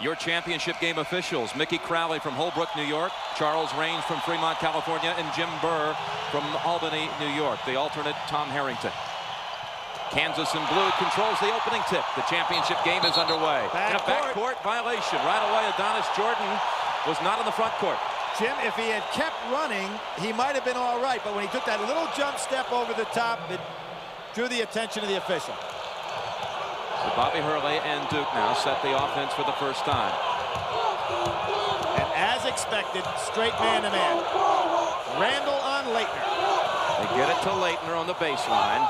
Your championship game officials: Mickey Crowley from Holbrook, New York, Charles Raines from Fremont, California, and Jim Burr from Albany, New York. The alternate, Tom Harrington. Kansas in blue controls the opening tip. The championship game is underway. And a backcourt violation. Right away, Adonis Jordan was not in the front court. Jim, if he had kept running, he might have been all right. But when he took that little jump step over the top, it drew the attention of the official. So Bobby Hurley and Duke now set the offense for the first time. And as expected, straight man-to-man. Randall on Laettner. They get it to Laettner on the baseline.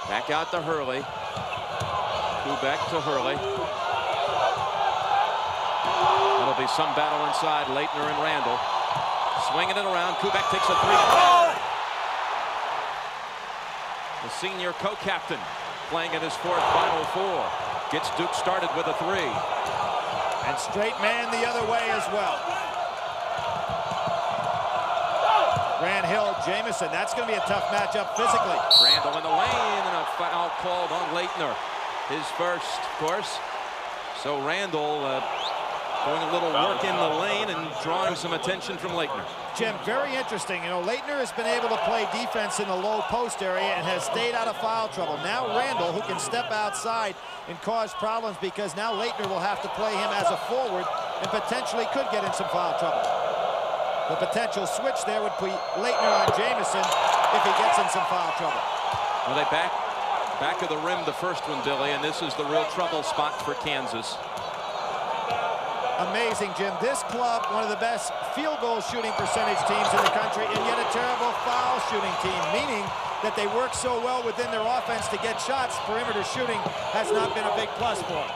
Back out to Hurley. Kubek to Hurley. That'll be some battle inside. Laettner and Randall. Swinging it around. Kubek takes a three. Oh! The senior co-captain playing in his fourth Final Four. Gets Duke started with a three. And straight man the other way as well. Grant Hill, Jamison. That's going to be a tough matchup physically. Randall in the lane, and a foul called on Laettner. His first, of course. So Randall doing a little work in the lane and drawing some attention from Laettner. Jim, very interesting. You know, Laettner has been able to play defense in the low post area and has stayed out of foul trouble. Now Randall, who can step outside and cause problems, because now Laettner will have to play him as a forward and potentially could get in some foul trouble. The potential switch there would put Laettner on Jamison if he gets in some foul trouble. Well, they back of the rim the first one, Billy, and this is the real trouble spot for Kansas. Amazing, Jim. This club, one of the best field goal shooting percentage teams in the country, and yet a terrible foul shooting team, meaning that they work so well within their offense to get shots. Perimeter shooting has not been a big plus for them.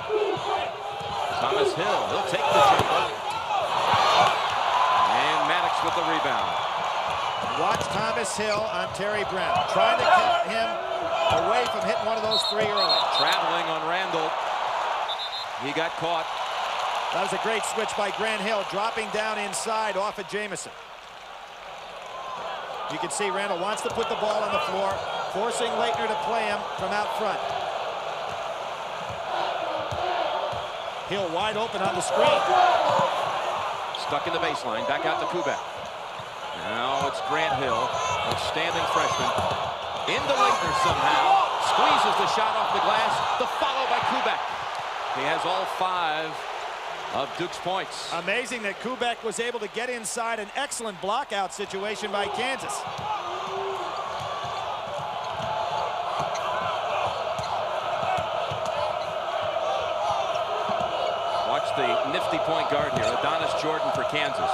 Thomas Hill, he'll take the jumper. With the rebound. Watch Thomas Hill on Terry Brown, trying to keep him away from hitting one of those three early. Traveling on Randall. He got caught. That was a great switch by Grant Hill, dropping down inside off of Jamison. You can see Randall wants to put the ball on the floor, forcing Laettner to play him from out front. Hill wide open on the screen. Stuck in the baseline, back out to Kubek. Now it's Grant Hill, outstanding freshman. Into Laettner somehow, squeezes the shot off the glass, the follow by Kubek. He has all 5 of Duke's points. Amazing that Kubek was able to get inside an excellent block-out situation by Kansas. The nifty point guard here, Adonis Jordan for Kansas.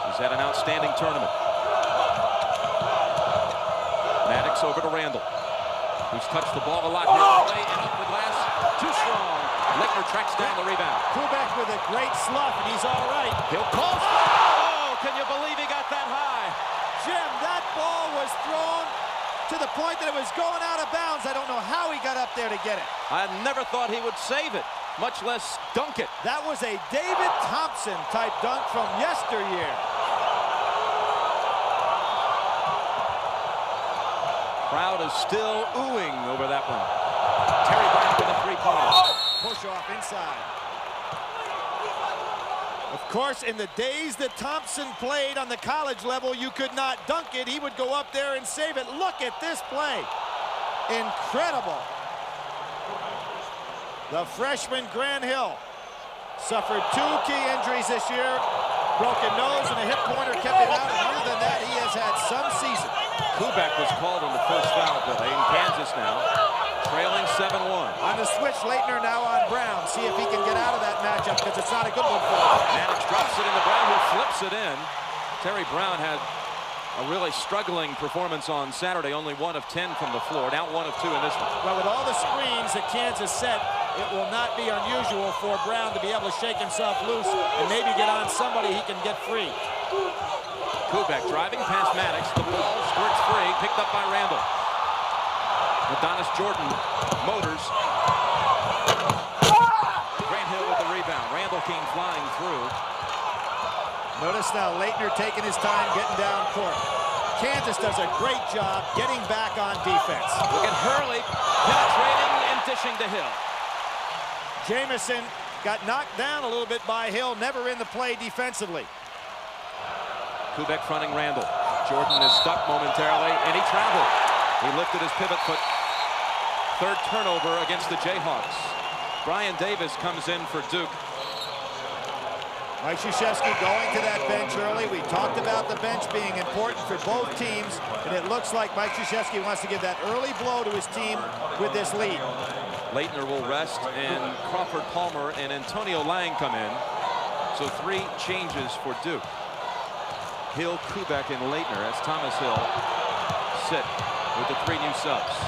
He's had an outstanding tournament. Maddox over to Randall, who's touched the ball a lot here. Away and up the glass, too strong. Laettner tracks down the rebound. Kubek with a great slough, and he's all right. He'll call. Oh, can you believe he got that high? Jim, that ball was thrown to the point that it was going out of bounds. I don't know how he got up there to get it. I never thought he would save it, much less dunk it. That was a David Thompson type dunk from yesteryear. Crowd is still oohing over that one. Terry Brown with a three-pointer. Push off inside. Of course, in the days that Thompson played on the college level, you could not dunk it. He would go up there and save it. Look at this play. Incredible. The freshman Grant Hill suffered 2 key injuries this year. Broken nose and a hip pointer kept him out. And other than that, he has had some season. Kubek was called on the first foul play in Kansas now, trailing 7-1. On the switch, Laettner now on Brown. See if he can get out of that matchup, because it's not a good one for him. Maddox drops it into Brown, who flips it in. Terry Brown had a really struggling performance on Saturday, only 1 of 10 from the floor, now 1 of 2 in this one. Well, with all the screens that Kansas set, it will not be unusual for Brown to be able to shake himself loose and maybe get on somebody he can get free. Kubek driving past Maddox. The ball squirts free, picked up by Randall. Adonis Jordan motors. Grant Hill with the rebound. Randall came flying through. Notice now Laettner taking his time getting down court. Kansas does a great job getting back on defense. Look at Hurley penetrating and dishing to Hill. Jamison got knocked down a little bit by Hill, never in the play defensively. Kubek fronting Randall. Jordan is stuck momentarily, and he traveled. He lifted his pivot foot. Third turnover against the Jayhawks. Brian Davis comes in for Duke. Mike Krzyzewski going to that bench early. We talked about the bench being important for both teams, and it looks like Mike Krzyzewski wants to give that early blow to his team with this lead. Laettner will rest, and Crawford Palmer and Antonio Lang come in. So 3 changes for Duke. Hill, Kubek, and Laettner as Thomas Hill sit with the 3 new subs.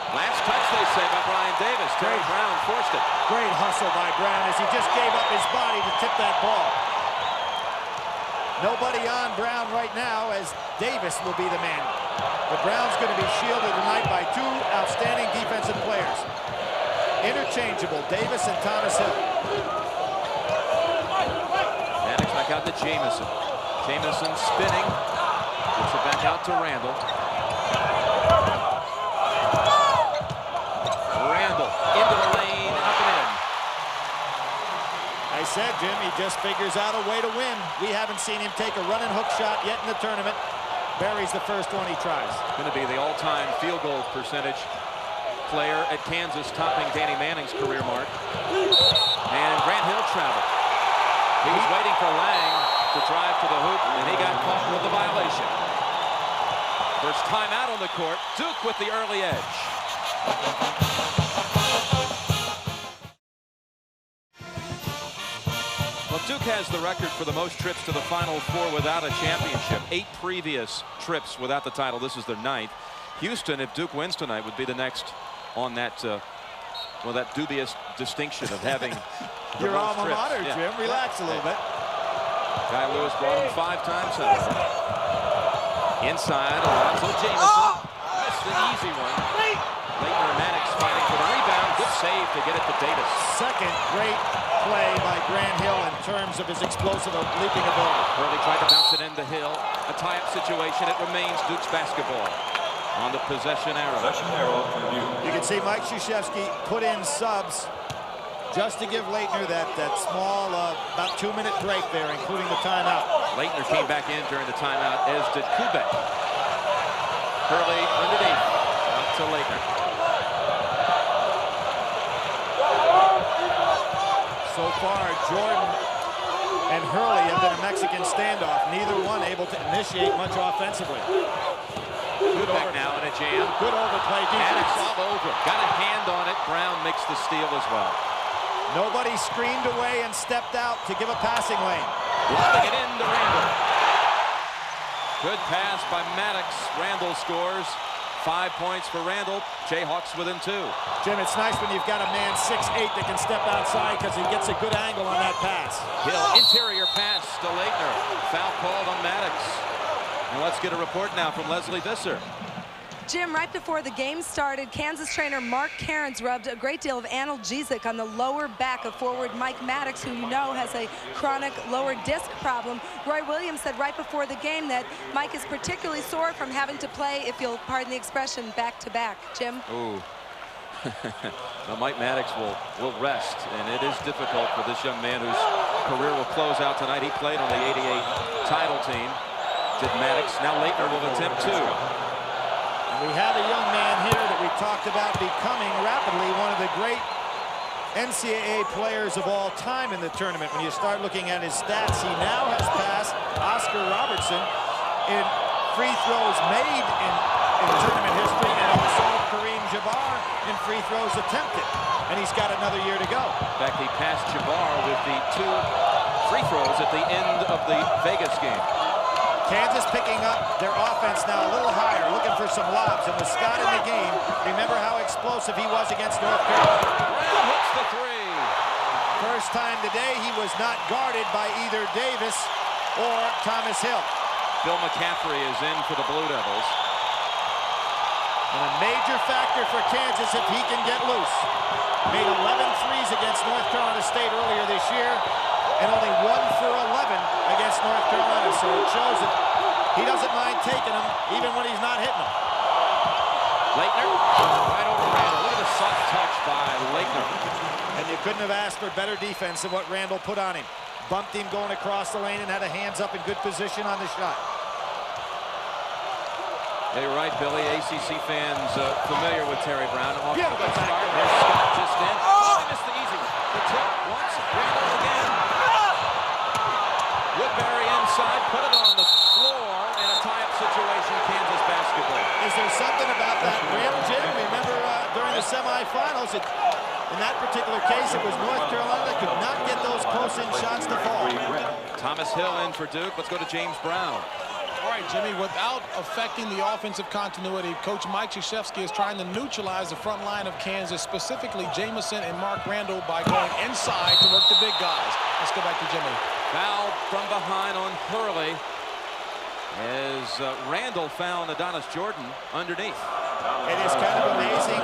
Last touch, they say, by Brian Davis. Terry Brown forced it. Great hustle by Brown as he just gave up his body to tip that ball. Nobody on Brown right now as Davis will be the man. But Brown's going to be shielded tonight by 2 outstanding defensive players. Interchangeable, Davis and Thomas Hill. Maddox back out to Jamison. Jamison spinning. Gets it back out to Randall. Randall into the lane, up and in. I said, Jim, he just figures out a way to win. We haven't seen him take a running hook shot yet in the tournament. Buries the first one he tries. Going to be the all-time field goal percentage player at Kansas, topping Danny Manning's career mark. And Grant Hill traveled. He was waiting for Lang to drive to the hoop, and he got caught with the violation. First time out on the court. Duke with the early edge. Well, Duke has the record for the most trips to the Final Four without a championship. 8 previous trips without the title. This is their 9th. Houston, if Duke wins tonight, would be the next on that, well, that dubious distinction of having your alma mater, yeah. Jim. Relax a little bit. Guy Lewis brought him 5 times out. Inside, Alonzo Jamison. Missed the easy one. Laettner and Maddox fighting for the rebound. Good save to get it to Davis. Second great play by Grant Hill in terms of his explosive leaping ability. Hurley tried to bounce it into Hill. A tie-up situation. It remains Duke's basketball on the possession arrow. You can see Mike Krzyzewski put in subs just to give Laettner that small, about 2-minute break there, including the timeout. Laettner came back in during the timeout, as did Kubek. Hurley underneath, out to Laettner. So far, Jordan and Hurley have been a Mexican standoff, neither one able to initiate much offensively. Kubek now in a jam. Good overplay defense. Maddox all over. Got a hand on it. Brown makes the steal as well. Nobody screened away and stepped out to give a passing lane. Lobbing it into Randall. Good pass by Maddox. Randall scores. 5 points for Randall. Jayhawks within 2. Jim, it's nice when you've got a man 6'8" that can step outside because he gets a good angle on that pass. Hill, interior pass to Laettner. Foul called on Maddox. And let's get a report now from Leslie Visser. Jim, right before the game started, Kansas trainer Mark Cairns rubbed a great deal of analgesic on the lower back of forward Mike Maddox, who you know has a chronic lower disc problem. Roy Williams said right before the game that Mike is particularly sore from having to play, if you'll pardon the expression, back-to-back. Jim? Ooh. Well, Mike Maddox will rest, and it is difficult for this young man whose career will close out tonight. He played on the '88 title team. Did Maddox. Now Laettner will attempt 2. We have a young man here that we talked about becoming rapidly one of the great NCAA players of all time in the tournament. When you start looking at his stats, he now has passed Oscar Robertson in free throws made in tournament history, and also Kareem Jabbar in free throws attempted. And he's got another year to go. In fact, he passed Jabbar with the 2 free throws at the end of the Vegas game. Kansas picking up their offense now a little higher, looking for some lobs. And with Scott in the game, remember how explosive he was against North Carolina. Brown hits the 3. First time today he was not guarded by either Davis or Thomas Hill. Bill McCaffrey is in for the Blue Devils. And a major factor for Kansas if he can get loose. Made 11 threes against North Carolina State earlier this year, and only 1 for 11 against North Carolina. So it shows that he doesn't mind taking them even when he's not hitting them. Laettner right over Randall. Look at the soft touch by Laettner. And you couldn't have asked for better defense than what Randall put on him. Bumped him going across the lane and had a hands up in good position on the shot. Yeah, you're right, Billy. ACC fans familiar with Terry Brown. Off Yeah, to the start. There's Scott just in. Oh, he missed the easy one. The tip once. Randall again. Woodbury inside. Put it on the floor in a tie-up situation. Kansas basketball. Is there something about that rim, Jim? Remember during the semifinals, in that particular case, it was North Carolina that could not get those close-in shots to fall. Thomas Hill in for Duke. Let's go to James Brown. All right, Jimmy, without affecting the offensive continuity, Coach Mike Krzyzewski is trying to neutralize the front line of Kansas, specifically Jamison and Mark Randall, by going inside to work the big guys. Let's go back to Jimmy. Foul from behind on Hurley as Randall found Adonis Jordan underneath. It is kind of amazing.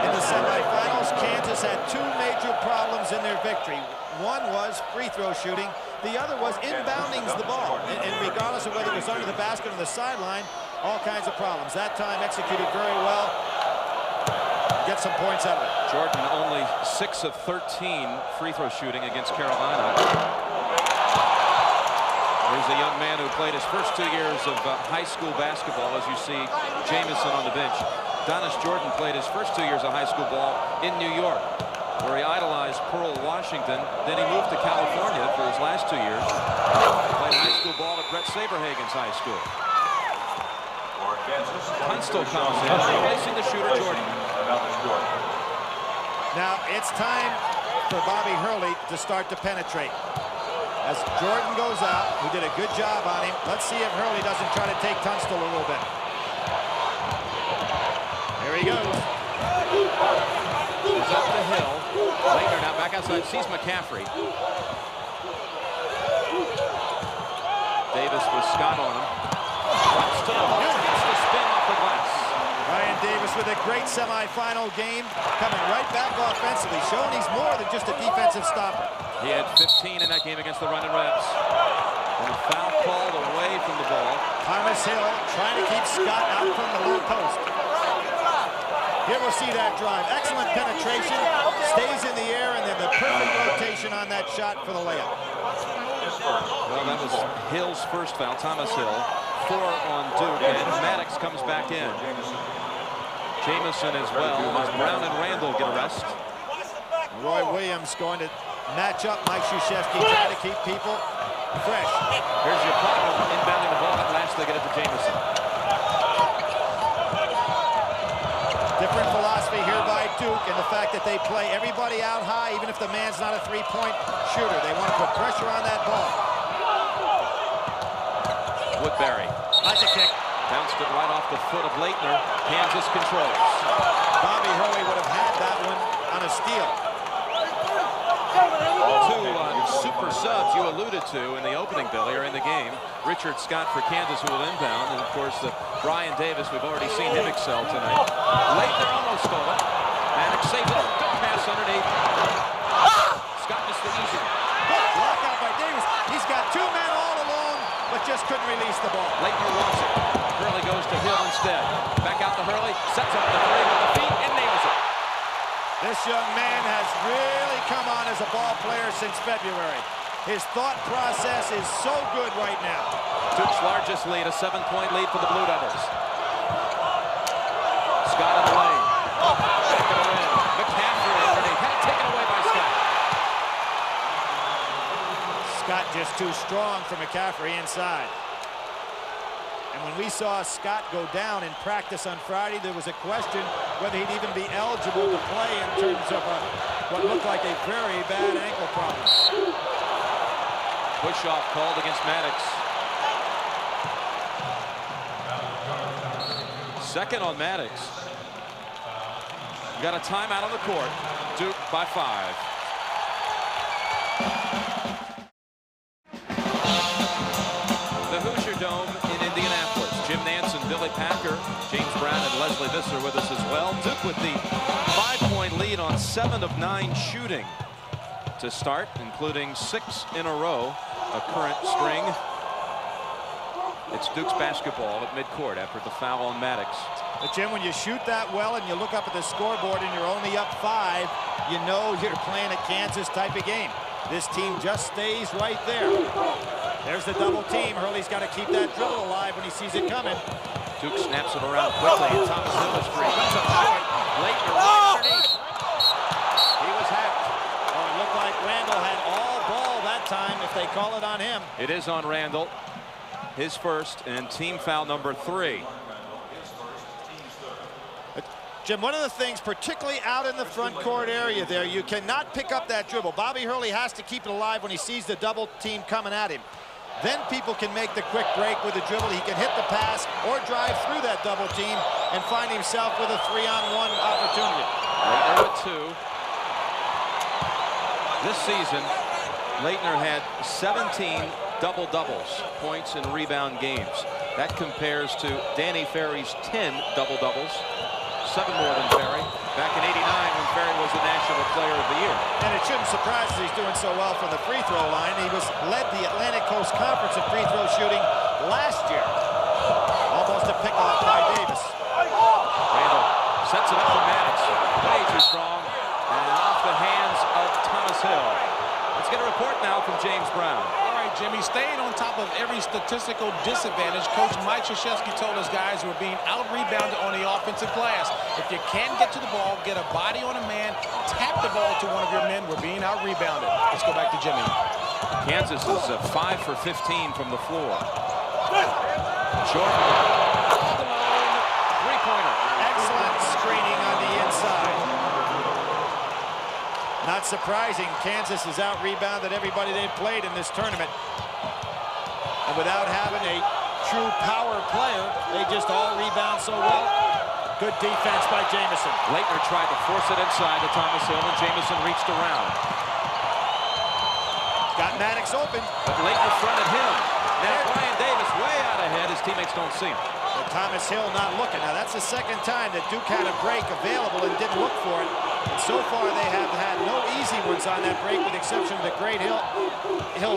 In the semifinals, Kansas had two major problems in their victory. One was free throw shooting. The other was inbounding the ball. And regardless of whether it was under the basket or the sideline, all kinds of problems. That time executed very well. Get some points out of it. Jordan only 6 of 13 free throw shooting against Carolina. There's a young man who played his first 2 years of high school basketball, as you see Jamison on the bench. Adonis Jordan played his first 2 years of high school ball in New York, where he idolized Pearl Washington. Then he moved to California for his last 2 years. Played high school ball at Brett Saberhagen's high school. Tunstall comes in, replacing the shooter Jordan. Now it's time for Bobby Hurley to start to penetrate. As Jordan goes out, who did a good job on him. Let's see if Hurley doesn't try to take Tunstall a little bit. Here he goes. He's up the hill. Laettner now back outside, sees McCaffrey. Davis with Scott on him. Drops to the hole, gets the spin off the glass. Ryan Davis with a great semifinal game, coming right back offensively, showing he's more than just a defensive stopper. He had 15 in that game against the Running Rebs. And a foul called away from the ball. Thomas Hill trying to keep Scott out from the low post. Here we'll see that drive. Excellent penetration, stays in the air, and then the perfect rotation on that shot for the layup. Well, that was Hill's first foul, Thomas Hill. 4 on Duke, and Maddox comes back in. Jamison as well. Brown and Randall get a rest. Roy Williams going to match up Mike Krzyzewski, trying to keep people fresh. Here's your problem, inbounding the ball. At last they get it to Jamison. Different philosophy here by Duke, and the fact that they play everybody out high, even if the man's not a three-point shooter. They want to put pressure on that ball. Woodbury. That's a kick. Bounced it right off the foot of Laettner. Kansas controls. Bobby Hurley would have had that one on a steal. 2 super subs you alluded to in the opening, Billy, are in the game. Richard Scott for Kansas, who will inbound, and of course Brian Davis. We've already seen him excel tonight. Laettner almost stole it. Maddox saved it. Good pass underneath. Scott missed the easy. Good block out by Davis. He's got 2 men all alone, but just couldn't release the ball. Laettner wants it. Hurley goes to Hill instead. Back out to Hurley. Sets up the 3 with the feet and nails it. This young man has really come on as a ball player since February. His thought process is so good right now. Duke's largest lead, a 7-point lead for the Blue Devils. Scott in the lane. Second her in. McCaffrey underneath. Had it taken away by Scott. Scott just too strong for McCaffrey inside. And when we saw Scott go down in practice on Friday, there was a question whether he'd even be eligible to play in terms of what looked like a very bad ankle problem. Push-off called against Maddox. Second on Maddox. Got a timeout on the court. Duke by 5. The Hoosier Dome in Indianapolis. Jim Nance and Billy Packer, James Brown and Leslie Visser with us as well. Duke with the 5-point lead on 7 of 9 shooting to start, including 6 in a row, a current string. It's Duke's basketball at midcourt after the foul on Maddox. But Jim, when you shoot that well and you look up at the scoreboard and you're only up 5, you know you're playing a Kansas type of game. This team just stays right there. There's the double team. Hurley's got to keep that dribble alive when he sees it coming. Duke snaps it around quickly, and Thomas Hill is free. Comes up short. Laettner right underneath. He was hacked. Oh, it looked like Randall had all ball that time if they call it on him. It is on Randall. His first, and team foul number 3. Jim, one of the things, particularly out in the front court area there, you cannot pick up that dribble. Bobby Hurley has to keep it alive when he sees the double team coming at him. Then people can make the quick break with the dribble. He can hit the pass or drive through that double team and find himself with a 3-on-1 opportunity. Laettner with 2. This season, Laettner had 17 double-doubles, points and rebound games. That compares to Danny Ferry's 10 double-doubles. 7 more than Ferry. Back in '89 when Ferry was the National Player of the Year. And it shouldn't surprise us he's doing so well from the free throw line. He led the Atlantic Coast Conference in free throw shooting last year. Almost a pick-off by Davis. Randall sets it up for Maddox. Way too strong. And off the hands of Thomas Hill. Let's get a report now from James Brown. Jimmy, staying on top of every statistical disadvantage, Coach Mike Krzyzewski told his guys who were being out-rebounded on the offensive glass. If you can't get to the ball, get a body on a man, tap the ball to one of your men. We're being out-rebounded. Let's go back to Jimmy. Kansas is 5 for 15 from the floor. Jordan, all alone, three-pointer. Excellent screening on the inside. Not surprising, Kansas has out-rebounded everybody they've played in this tournament. And without having a true power player, they just all rebound so well. Good defense by Jamison. Laettner tried to force it inside to Thomas Hill, and Jamison reached around. Got Maddox open. But Laettner fronted him. Now Brian Davis way out ahead. His teammates don't see him. But Thomas Hill not looking. Now that's the second time that Duke had a break available and didn't look for it. And so far they have had no easy ones on that break, with the exception of the great Hill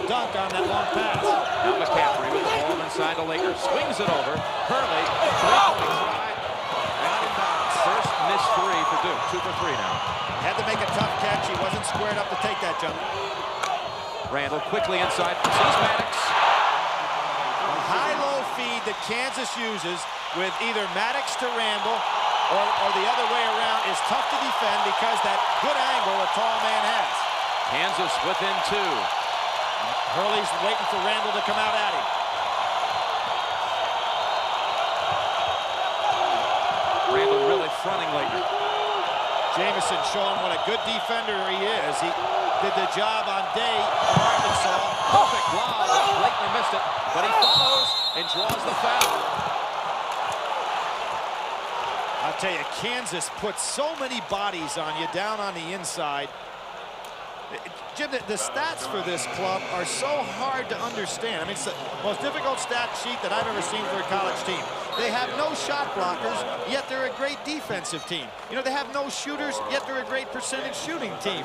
dunk on that long pass. Now McCaffrey with the ball inside to Laettner. Swings it over. Hurley, three-point try. Out of bounds. First missed 3 for Duke. 2 for 3 now. Had to make a tough catch. He wasn't squared up to take that jump. Randall quickly inside. Sees Maddox. A high-low feed that Kansas uses with either Maddox to Randall or the other way around is tough to defend because that good angle a tall man has. Kansas within 2. Hurley's waiting for Randall to come out at him. Randall really fronting Laettner. Jamison showing what a good defender he is. He did the job on day in Arkansas. Perfect lob. Laettner missed it, but he follows and draws the foul. I'll tell you, Kansas puts so many bodies on you down on the inside. Jim, the stats for this club are so hard to understand. I mean, it's the most difficult stat sheet that I've ever seen for a college team. They have no shot blockers, yet they're a great defensive team. You know, they have no shooters, yet they're a great percentage shooting team.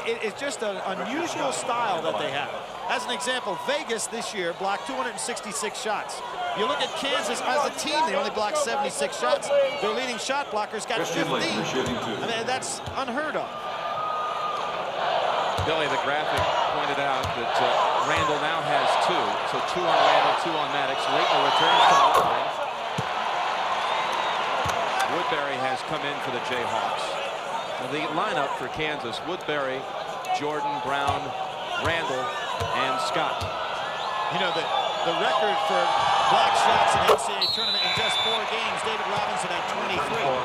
It's just an unusual style that they have. As an example, Vegas this year blocked 266 shots. You look at Kansas as a team, they only blocked 76 shots. Their leading shot blockers got 15. I mean, that's unheard of. Billy, the graphic pointed out that Randall now has 2. So 2 on Randall, 2 on Maddox. Laettner returns to the line. Woodbury has come in for the Jayhawks. Now, the lineup for Kansas: Woodbury, Jordan, Brown, Randall, and Scott. You know, the record for block shots in the NCAA tournament in just 4 games, David Robinson had 23.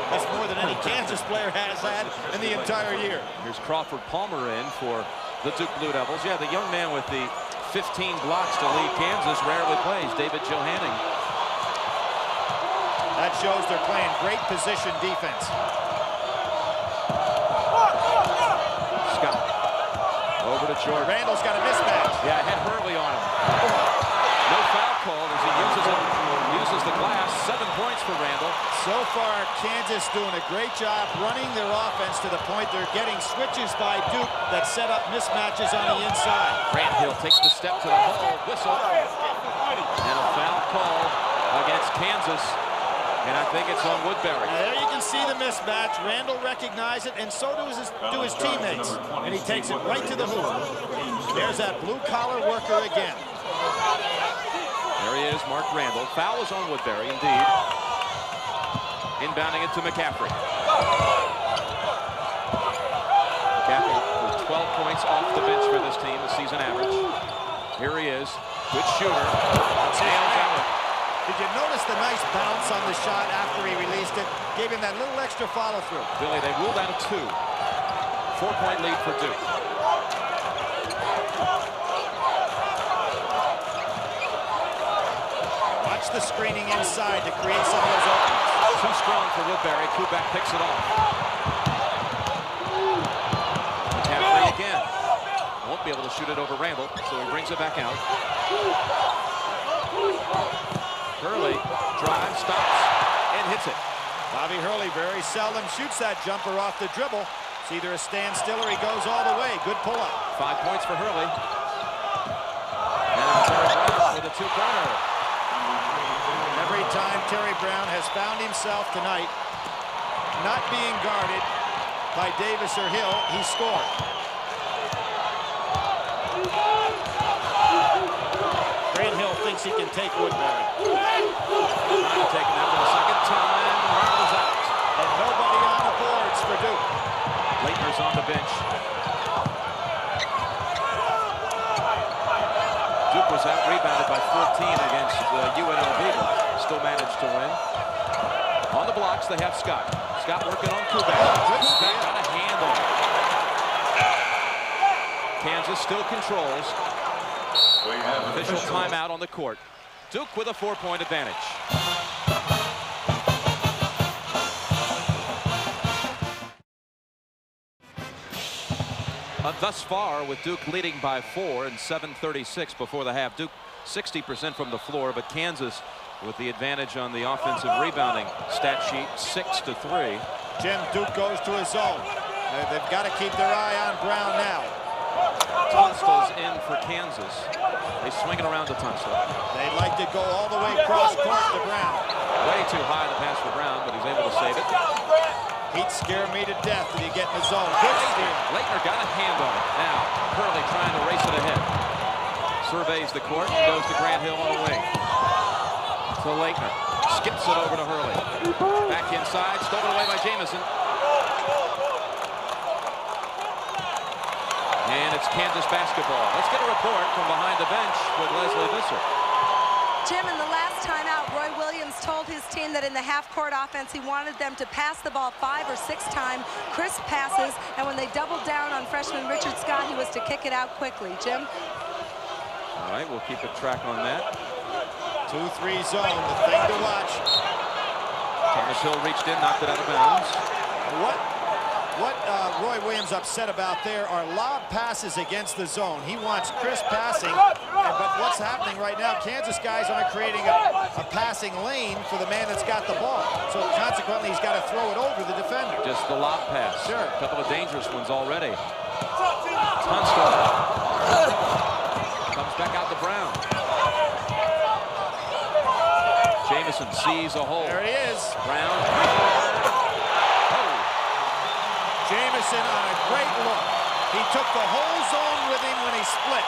That's more than any Kansas player has had in the entire year. Here's Crawford Palmer in for the Duke Blue Devils. Yeah, the young man with the 15 blocks to lead Kansas rarely plays, David Johanning. That shows they're playing great position defense. Scott over to Jordan. Randall's got a mismatch. Yeah, had Hurley on him. No foul called as he uses the glass. 7 points for Randall. So far, Kansas doing a great job running their offense to the point they're getting switches by Duke that set up mismatches on the inside. Grant Hill takes the step to the hole, whistle, and a foul call against Kansas. And I think it's on Woodbury. Now, there you can see the mismatch. Randall recognized it, and so do his teammates. And he takes it right to the hoop. There's that blue-collar worker again. There he is, Mark Randall. Foul is on Woodbury, indeed. Inbounding it to McCaffrey. McCaffrey with 12 points off the bench for this team, the season average. Here he is, good shooter. Did you notice the nice bounce on the shot after he released it? Gave him that little extra follow-through. Billy, they ruled out a 2. 4-point lead for Duke. Watch the screening inside to create some of those openings. Too strong for Woodbury. Kubek picks it off. McCaffrey again. Won't be able to shoot it over Randall, so he brings it back out. Hurley drives, stops, and hits it. Bobby Hurley very seldom shoots that jumper off the dribble. It's either a standstill or he goes all the way. Good pull-up. 5 points for Hurley. And Terry Brown with a 2-pointer. Every time Terry Brown has found himself tonight not being guarded by Davis or Hill, he scored. Grant Hill thinks he can take Woodbury. Taking that for the second time. Randall's out. And nobody on the boards for Duke. Laettner's on the bench. Duke was out-rebounded by 14 against UNLV, but still managed to win. On the blocks, they have Scott. Scott working on Kubek. Kubek got a hand on it. Kansas still controls. Official timeout on the court. Duke with a 4-point advantage. Thus far, with Duke leading by 4 and 7:36 before the half. Duke 60% from the floor, but Kansas with the advantage on the offensive rebounding stat sheet, 6-3. Jim, Duke goes to his zone. They've got to keep their eye on Brown now. Tunstall's in for Kansas. They swing it around to Tunstall. They'd like to go all the way cross court to Brown. Way too high the pass for Brown, but he's able to save it. He'd scare me to death if he get in the zone. Good steal. Laettner got a hand on it. Now, Hurley trying to race it ahead. Surveys the court and goes to Grant Hill on the wing. To Laettner. Skips it over to Hurley. Back inside, stolen away by Jamison. And it's Kansas basketball. Let's get a report from behind the bench with Leslie Visser. Jim, in the last timeout, Roy Williams told his team that in the half-court offense, he wanted them to pass the ball 5 or 6 times, crisp passes, and when they doubled down on freshman Richard Scott, he was to kick it out quickly. Jim? All right, we'll keep a track on that. 2-3 zone, the thing to watch. Thomas Hill reached in, knocked it out of bounds. What Roy Williams upset about there are lob passes against the zone. He wants crisp passing, but what's happening right now, Kansas guys aren't creating a passing lane for the man that's got the ball. So consequently, he's got to throw it over the defender. Just the lob pass. Sure. A couple of dangerous ones already. Tunstall comes back out to Brown. Jamison sees a hole. There he is. Brown. Jamison on a great look. He took the whole zone with him when he split.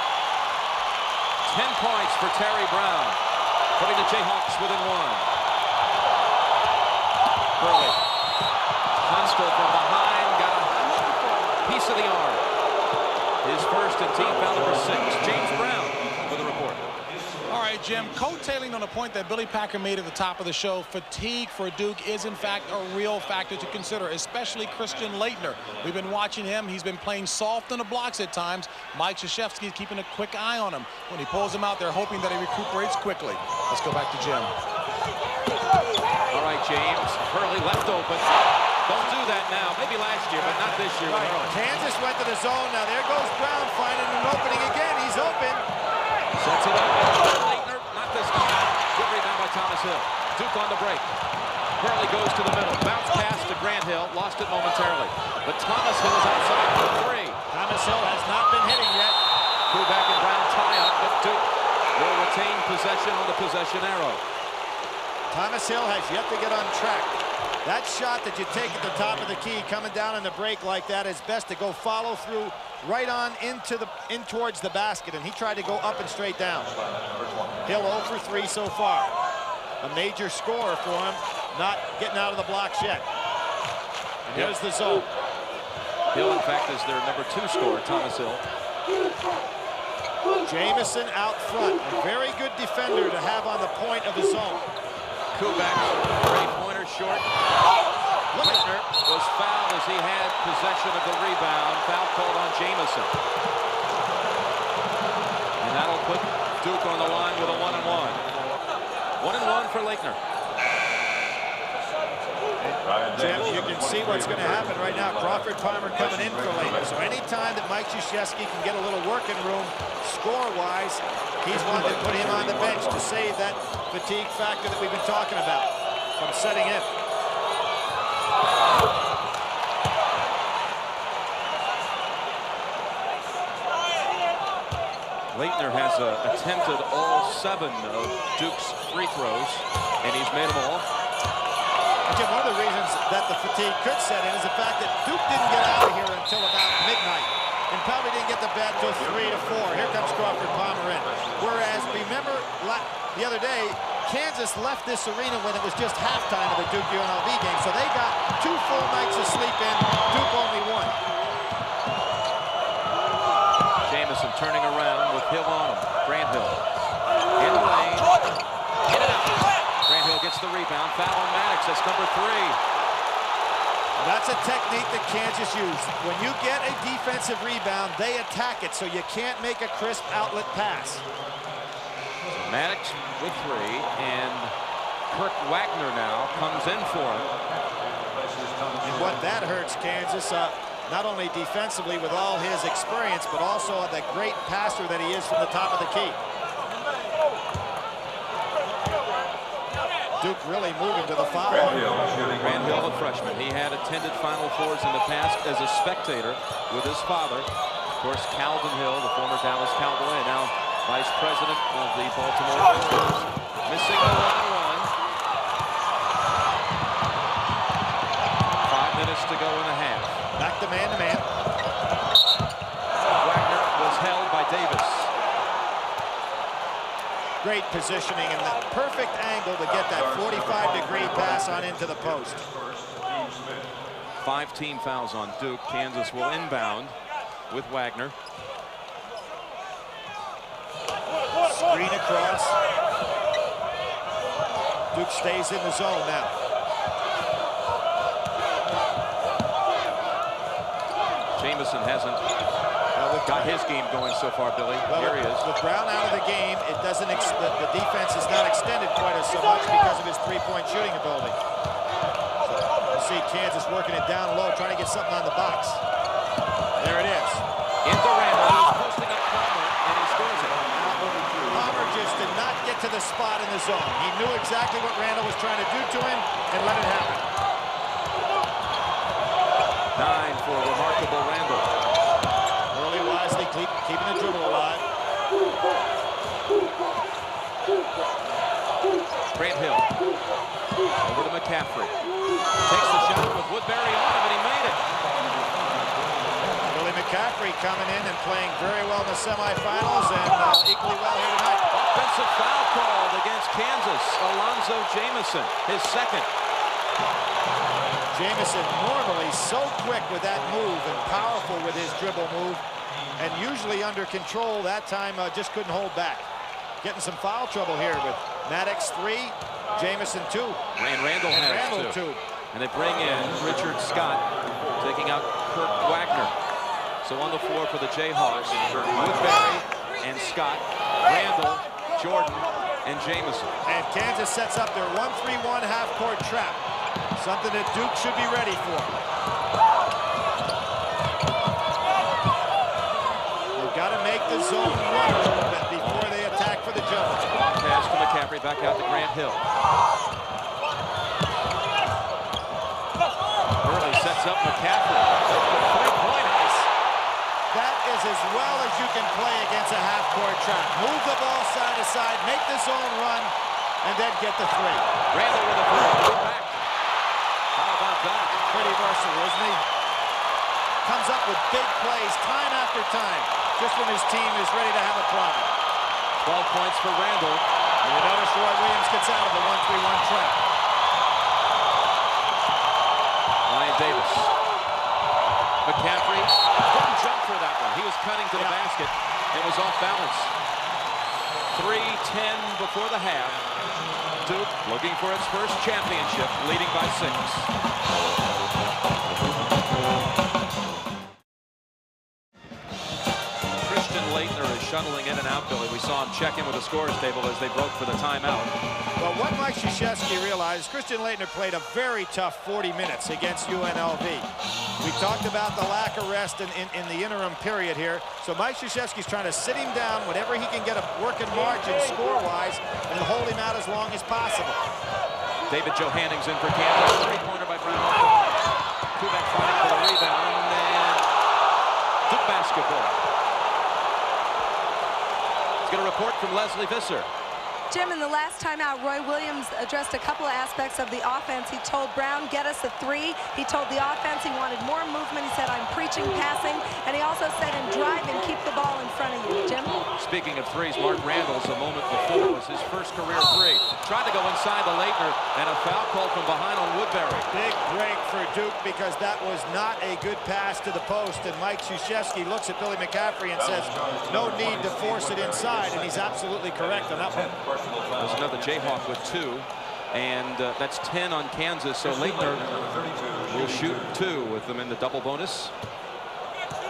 10 points for Terry Brown, putting the Jayhawks within 1. Hurley. Tunstall from behind, got a piece of the arm. His first and team foul number 6. James Brown for the report. All right, Jim, coattailing on a point that Billy Packer made at the top of the show, fatigue for Duke is, in fact, a real factor to consider, especially Christian Laettner. We've been watching him. He's been playing soft on the blocks at times. Mike Krzyzewski is keeping a quick eye on him. When he pulls him out, they're hoping that he recuperates quickly. Let's go back to Jim. All right, James. Hurley left open. Don't do that now. Maybe last year, but not this year. Right. Kansas went to the zone. Now there goes Brown finding an opening again. He's open. Sets it up. Laettner, not this time. Good rebound by Thomas Hill. Duke on the break. Hurley goes to the middle. Bounce pass to Grant Hill. Lost it momentarily. But Thomas Hill is outside for 3. Thomas Hill has not been hitting yet. Kubek and Brown tie up, but Duke will retain possession on the possession arrow. Thomas Hill has yet to get on track. That shot that you take at the top of the key coming down in the break like that is best to go follow through right on in towards the basket, and he tried to go up and straight down. Hill 0 for 3 so far. A major scorer for him, not getting out of the blocks yet. And here's the zone. Hill, in fact, is their #2 scorer, Thomas Hill. Jamison out front, a very good defender to have on the point of the zone. Kubek, three-pointer short. Laettner was fouled as he had possession of the rebound. Foul called on Jamison. And that'll put Duke on the line with a 1-and-1. 1-and-1 for Laettner. Jim, you can see what's going to happen right now. Crawford Palmer coming in for Laettner. So anytime that Mike Krzyzewski can get a little working room score-wise, he's wanted to put him on the bench to save that fatigue factor that we've been talking about from setting in. Laettner has attempted all 7 of Duke's free throws, and he's made them all. Jim, one of the reasons that the fatigue could set in is the fact that Duke didn't get out of here until about midnight, and probably didn't get to bed till 3 to 4. Here comes Crawford Palmer in. Whereas, remember, the other day, Kansas left this arena when it was just halftime of the Duke UNLV game, so they got 2 full nights of sleep in. Duke only 1. Jamison turning around with Hill on him. Grant Hill in the lane. In and out. Grant Hill gets the rebound. Foul on Maddox. That's #3. That's a technique that Kansas used. When you get a defensive rebound, they attack it, so you can't make a crisp outlet pass. Maddox with 3, and Kirk Wagner now comes in for him. And what that hurts Kansas, not only defensively with all his experience, but also the great passer that he is from the top of the key. Duke really moving to the foul. Grant Hill, a freshman. He had attended Final Fours in the past as a spectator with his father. Of course, Calvin Hill, the former Dallas Cowboy, and now vice president of the Baltimore Ravens. Missing the 1-on-1. 5 minutes to go in the half. Back to man-to-man. Wagner was held by Davis. Great positioning and the perfect angle to get that 45-degree pass on into the post. 5 team fouls on Duke. Kansas will inbound with Wagner. Screen across. Duke stays in the zone now. Jamison hasn't got his game going so far, Billy. Well, here he is. With Brown out of the game, it doesn't. The defense is not extended quite so much because of his three-point shooting ability. So you see Kansas working it down low, trying to get something on the box. There it is. Into Randall, who's posting up Palmer, and he scores it. Palmer just did not get to the spot in the zone. He knew exactly what Randall was trying to do to him and let it happen. 9 for remarkable Randall. Hurley wisely keeping the dribble alive. Grant Hill over to McCaffrey. Takes the shot with Woodbury on him, and he made it. Billy McCaffrey coming in and playing very well in the semifinals and equally well here tonight. Offensive foul called against Kansas. Alonzo Jamison, his second. Jamison normally so quick with that move and powerful with his dribble move, and usually under control. That time just couldn't hold back. Getting some foul trouble here with Maddox 3, Jamison 2. And Randall has 2. And they bring in Richard Scott, taking out Kirk Wagner. So on the floor for the Jayhawks, Woodbury and Scott, Randall, Jordan, and Jamison. And Kansas sets up their 1-3-1 half-court trap. Something that Duke should be ready for. They've got to make the zone run a little bit before they attack for the jump. Pass to McCaffrey, back out to Grant Hill. Hurley sets up McCaffrey. Three-pointers. That is as well as you can play against a half-court trap. Move the ball side to side, make the zone run, and then get the three. Randall with a three. Back. How about that? Pretty versatile, isn't he? Comes up with big plays time after time, just when his team is ready to have a problem. 12 points for Randall. And you notice Roy Williams gets out of the 1-3-1 trap. Ryan Davis. McCaffrey didn't jump for that one. He was cutting to the basket. It was off balance. 3:10 before the half. Duke looking for its first championship, leading by 6. Christian Laettner is shuttling in and out, Billy. We saw him check in with the scores table as they broke for the timeout. Well, what Mike Krzyzewski realized, Christian Laettner played a very tough 40 minutes against UNLV. We talked about the lack of rest in the interim period here. So Mike Krzyzewski's trying to sit him down whenever he can get a working margin score-wise and hold him out as long as possible. David Johanning's in for Kansas. Three-pointer by Brown. Kubek fighting for the rebound. And Duke basketball. Let's get a report from Leslie Visser. Jim, in the last timeout, Roy Williams addressed a couple of aspects of the offense. He told Brown, get us a three. He told the offense he wanted more movement. He said, I'm preaching passing. And he also said, in driving, keep the ball in front of you. Jim? Speaking of threes, Mark Randall's a moment before was his first career three. Tried to go inside the Laettner, and a foul call from behind on Woodbury. Big break for Duke because that was not a good pass to the post. And Mike Krzyzewski looks at Billy McCaffrey and says, no need to force it inside. And he's absolutely correct on that one. There's another Jayhawk with 2, and that's 10 on Kansas. So Laettner will shoot 2 with them in the double bonus.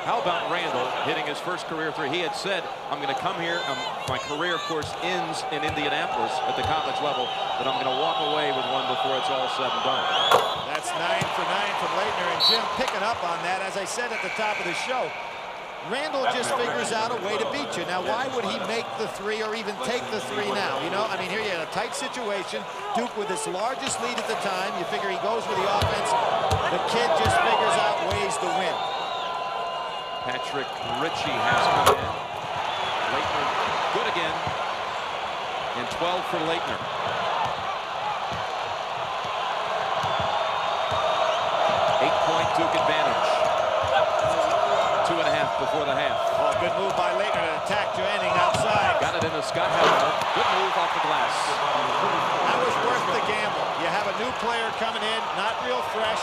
How about Randall hitting his first career three? He had said, I'm going to come here. My career, of course, ends in Indianapolis at the college level, but I'm going to walk away with one before it's all said and done. That's 9 for 9 from Laettner, and Jim picking up on that. As I said at the top of the show, Randall just figures out a way to beat you. Now, why would he make the three or even take the three now? You know, I mean, here you had a tight situation. Duke with his largest lead at the time. You figure he goes with the offense. The kid just figures out ways to win. Patrick Ritchie has come in. Laettner good again. And 12 for Laettner. 8-point Duke advantage. 2.5 before the half. Oh, good move by Laettner to attack Johanningh outside. Got it into Scott Howard. Good move off the glass. That was worth the gamble. You have a new player coming in, not real fresh.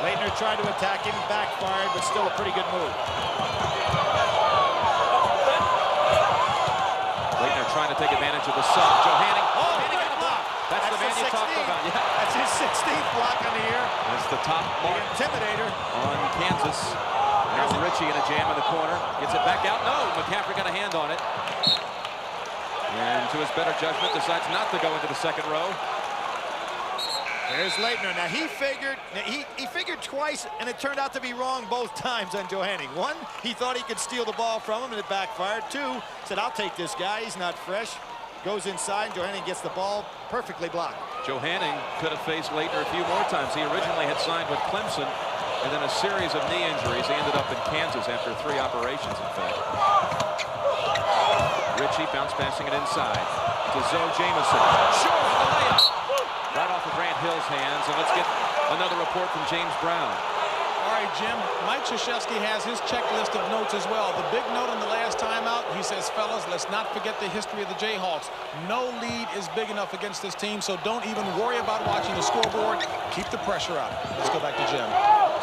Laettner tried to attack him, backfired, but still a pretty good move. Laettner trying to take advantage of the sub. Johanningh. Oh, he got a block. That's the man you talked about. Yeah. That's his 16th block on the year. That's the top mark. The intimidator On Kansas. There's Ritchie in a jam in the corner. Gets it back out. No, McCaffrey got a hand on it. And to his better judgment, decides not to go into the second row. There's Laettner. Now he figured twice, and it turned out to be wrong both times on Johanningh. One, he thought he could steal the ball from him, and it backfired. Two, said, I'll take this guy. He's not fresh. Goes inside. Johanningh gets the ball perfectly blocked. Johanningh could have faced Laettner a few more times. He originally had signed with Clemson, and then a series of knee injuries. He ended up in Kansas after 3 operations, in fact. Ritchie bounce passing it inside to Zoe Jameson. Short the layup. Right off of Grant Hill's hands. And let's get another report from James Brown. All right, Jim, Mike Krzyzewski has his checklist of notes as well. The big note on the last timeout, he says, fellas, let's not forget the history of the Jayhawks. No lead is big enough against this team, so don't even worry about watching the scoreboard. Keep the pressure out. Let's go back to Jim.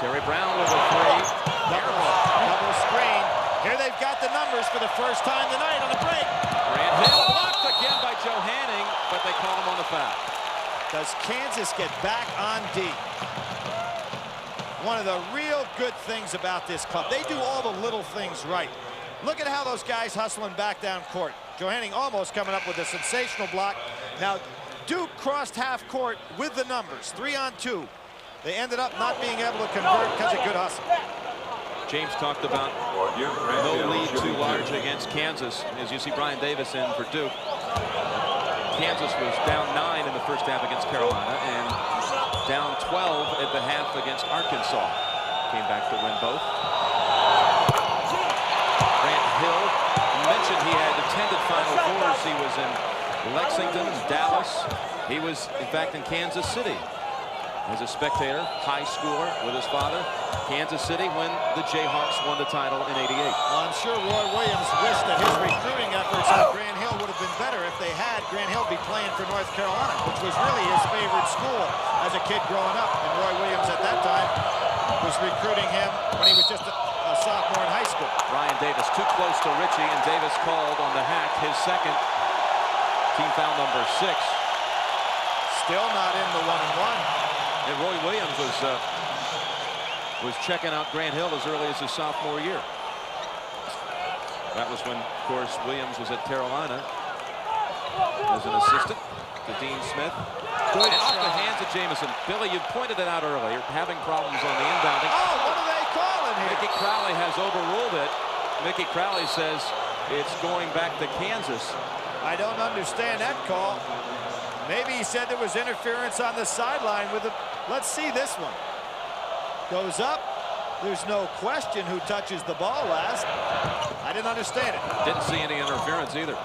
Terry Brown with a three. Double screen. Here they've got the numbers for the first time tonight on the break. Grant Hill blocked again by Johanningh, but they call him on the foul. Does Kansas get back on D? One of the real good things about this club, they do all the little things right. Look at how those guys hustling back down court. Johanningh almost coming up with a sensational block. Now, Duke crossed half court with the numbers, 3-on-2. They ended up not being able to convert because of good hustle. James talked about no lead too large against Kansas. As you see Brian Davis in for Duke. Kansas was down 9 in the first half against Carolina and down 12 at the half against Arkansas. Came back to win both. Grant Hill mentioned he had attended Final Fours. He was in Lexington, Dallas. He was, in fact, in Kansas City as a spectator, high schooler with his father. Kansas City when the Jayhawks won the title in '88. Well, I'm sure Roy Williams wished that his recruiting efforts at Grant Hill would have been better if they had Grant Hill be playing for North Carolina, which was really his favorite school as a kid growing up. And Roy Williams at that time was recruiting him when he was just a sophomore in high school. Ryan Davis too close to Richie, and Davis called on the hack, his second. Team foul number 6. Still not in the 1-and-1. And Roy Williams was checking out Grant Hill as early as his sophomore year. That was when, of course, Williams was at Carolina as an assistant to Dean Smith. Good and off the try. hands of Jamison. Billy, you pointed it out earlier, having problems on the inbounding. Oh, what are they calling here? Mickey Crowley has overruled it. Mickey Crowley says it's going back to Kansas. I don't understand that call. Maybe he said there was interference on the sideline with the... Let's see this one. Goes up. There's no question who touches the ball last. I didn't understand it. Didn't see any interference either.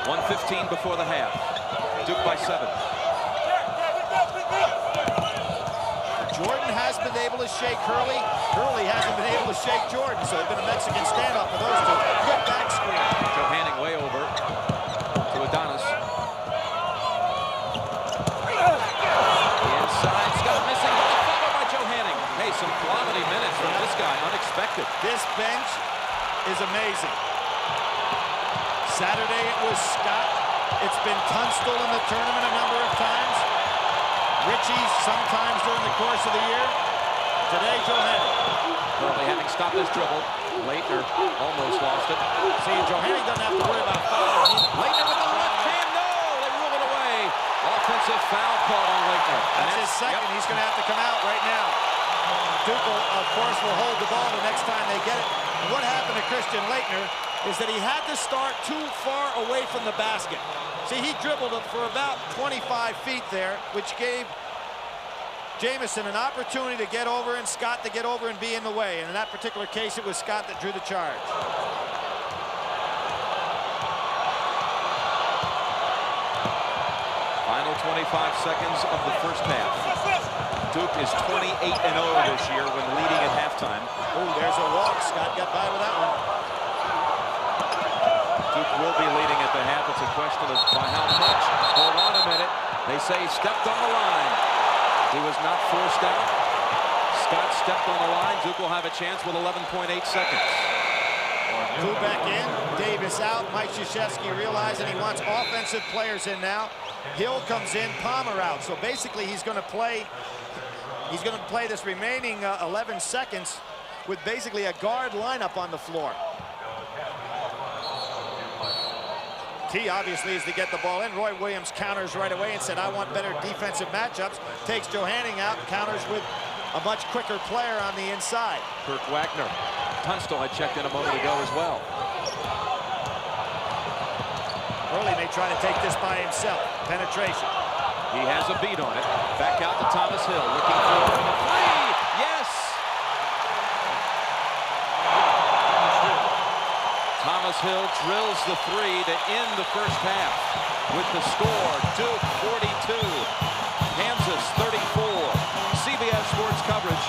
1:15 before the half. Duke by 7. Jordan has been able to shake Hurley. Hurley hasn't been able to shake Jordan, so it's been a Mexican standoff for those two. Good back screen. Joe Hanning way over to Adonis. The inside, Scott missing. Followed by Joe Hanning. Hey, some quality minutes from this guy, unexpected. This bench is amazing. Saturday it was Scott. It's been Tunstall in the tournament a number of times. Richie sometimes during the course of the year. Today, Joe Hanning. Hurley having stopped his dribble. Laettner almost lost it. See, Joe Hanning doesn't have to worry about fouling. Laettner with the left hand. No, they rule it away. Offensive foul called on Laettner. That's his second. Yep. He's going to have to come out right now. Duke, of course, will hold the ball the next time they get it. And what happened to Christian Laettner is that he had to start too far away from the basket. See, he dribbled it for about 25 feet there, which gave Jamison an opportunity to get over and Scott to get over and be in the way. And in that particular case, it was Scott that drew the charge. Final 25 seconds of the first half. Duke is 28-0 this year when leading at halftime. Oh, there's a walk. Scott got by with that one. Duke will be leading at the half. It's a question of by how much. Hold on a minute. They say he stepped on the line. He was not forced out. Scott stepped on the line. Duke will have a chance with 11.8 seconds. Two back in. Davis out. Mike Krzyzewski realizing he wants offensive players in now. Hill comes in. Palmer out. So basically he's going to play this remaining 11 seconds with basically a guard lineup on the floor. Key, obviously, is to get the ball in. Roy Williams counters right away and said, I want better defensive matchups. Takes Joe Hanning out, counters with a much quicker player on the inside. Kirk Wagner. Tunstall had checked in a moment ago as well. Hurley may try to take this by himself. Penetration. He has a beat on it. Back out to Thomas Hill, looking for the three. Yes! Thomas Hill drills the three to end the first half. With the score, Duke 42, Kansas 34. CBS Sports coverage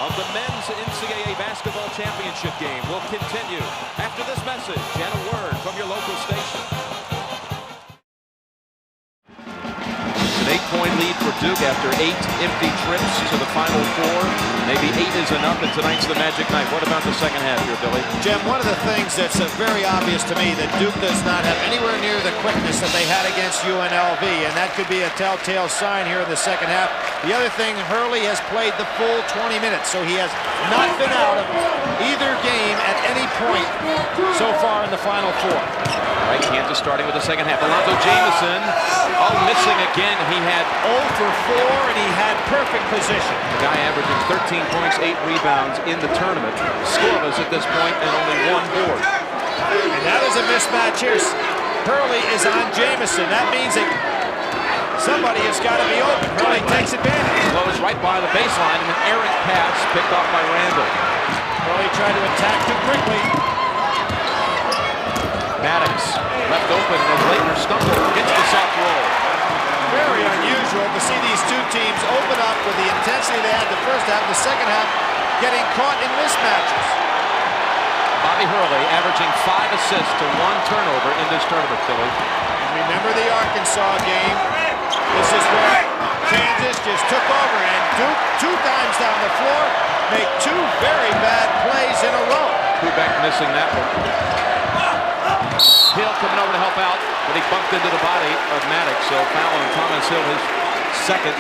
of the men's NCAA basketball championship game will continue after this message and a word from your local station. An 8-point lead for Duke after 8 empty trips to the Final Four. Maybe 8 is enough, and tonight's the magic night. What about the second half here, Billy? Jim, one of the things that's very obvious to me that Duke does not have anywhere near the quickness that they had against UNLV, and that could be a telltale sign here in the second half. The other thing, Hurley has played the full 20 minutes, so he has not been out of either game at any point so far in the Final Four. All right, Kansas starting with the second half. Alonzo Jamison, missing again. He had 0 for 4, and he had perfect position. The guy averaging 13 points, 8 rebounds in the tournament. Scoreless at this point and only 1 board. And that is a mismatch here. Hurley is on Jamison. That means that somebody has got to be open. Hurley takes advantage. Blows right by the baseline, and an errant pass picked off by Randall. Hurley tried to attack too quickly. Maddox left open, and Laettner soft roll. Very unusual to see these two teams open up with the intensity they had the first half, the second half getting caught in mismatches. Bobby Hurley averaging 5 assists to 1 turnover in this tournament, Philly. And remember the Arkansas game. This is where Kansas just took over, and Duke 2 times down the floor make 2 very bad plays in a row. Kubek missing that one. Hill coming over to help out, but he bumped into the body of Maddox, so foul on Thomas Hill, his second.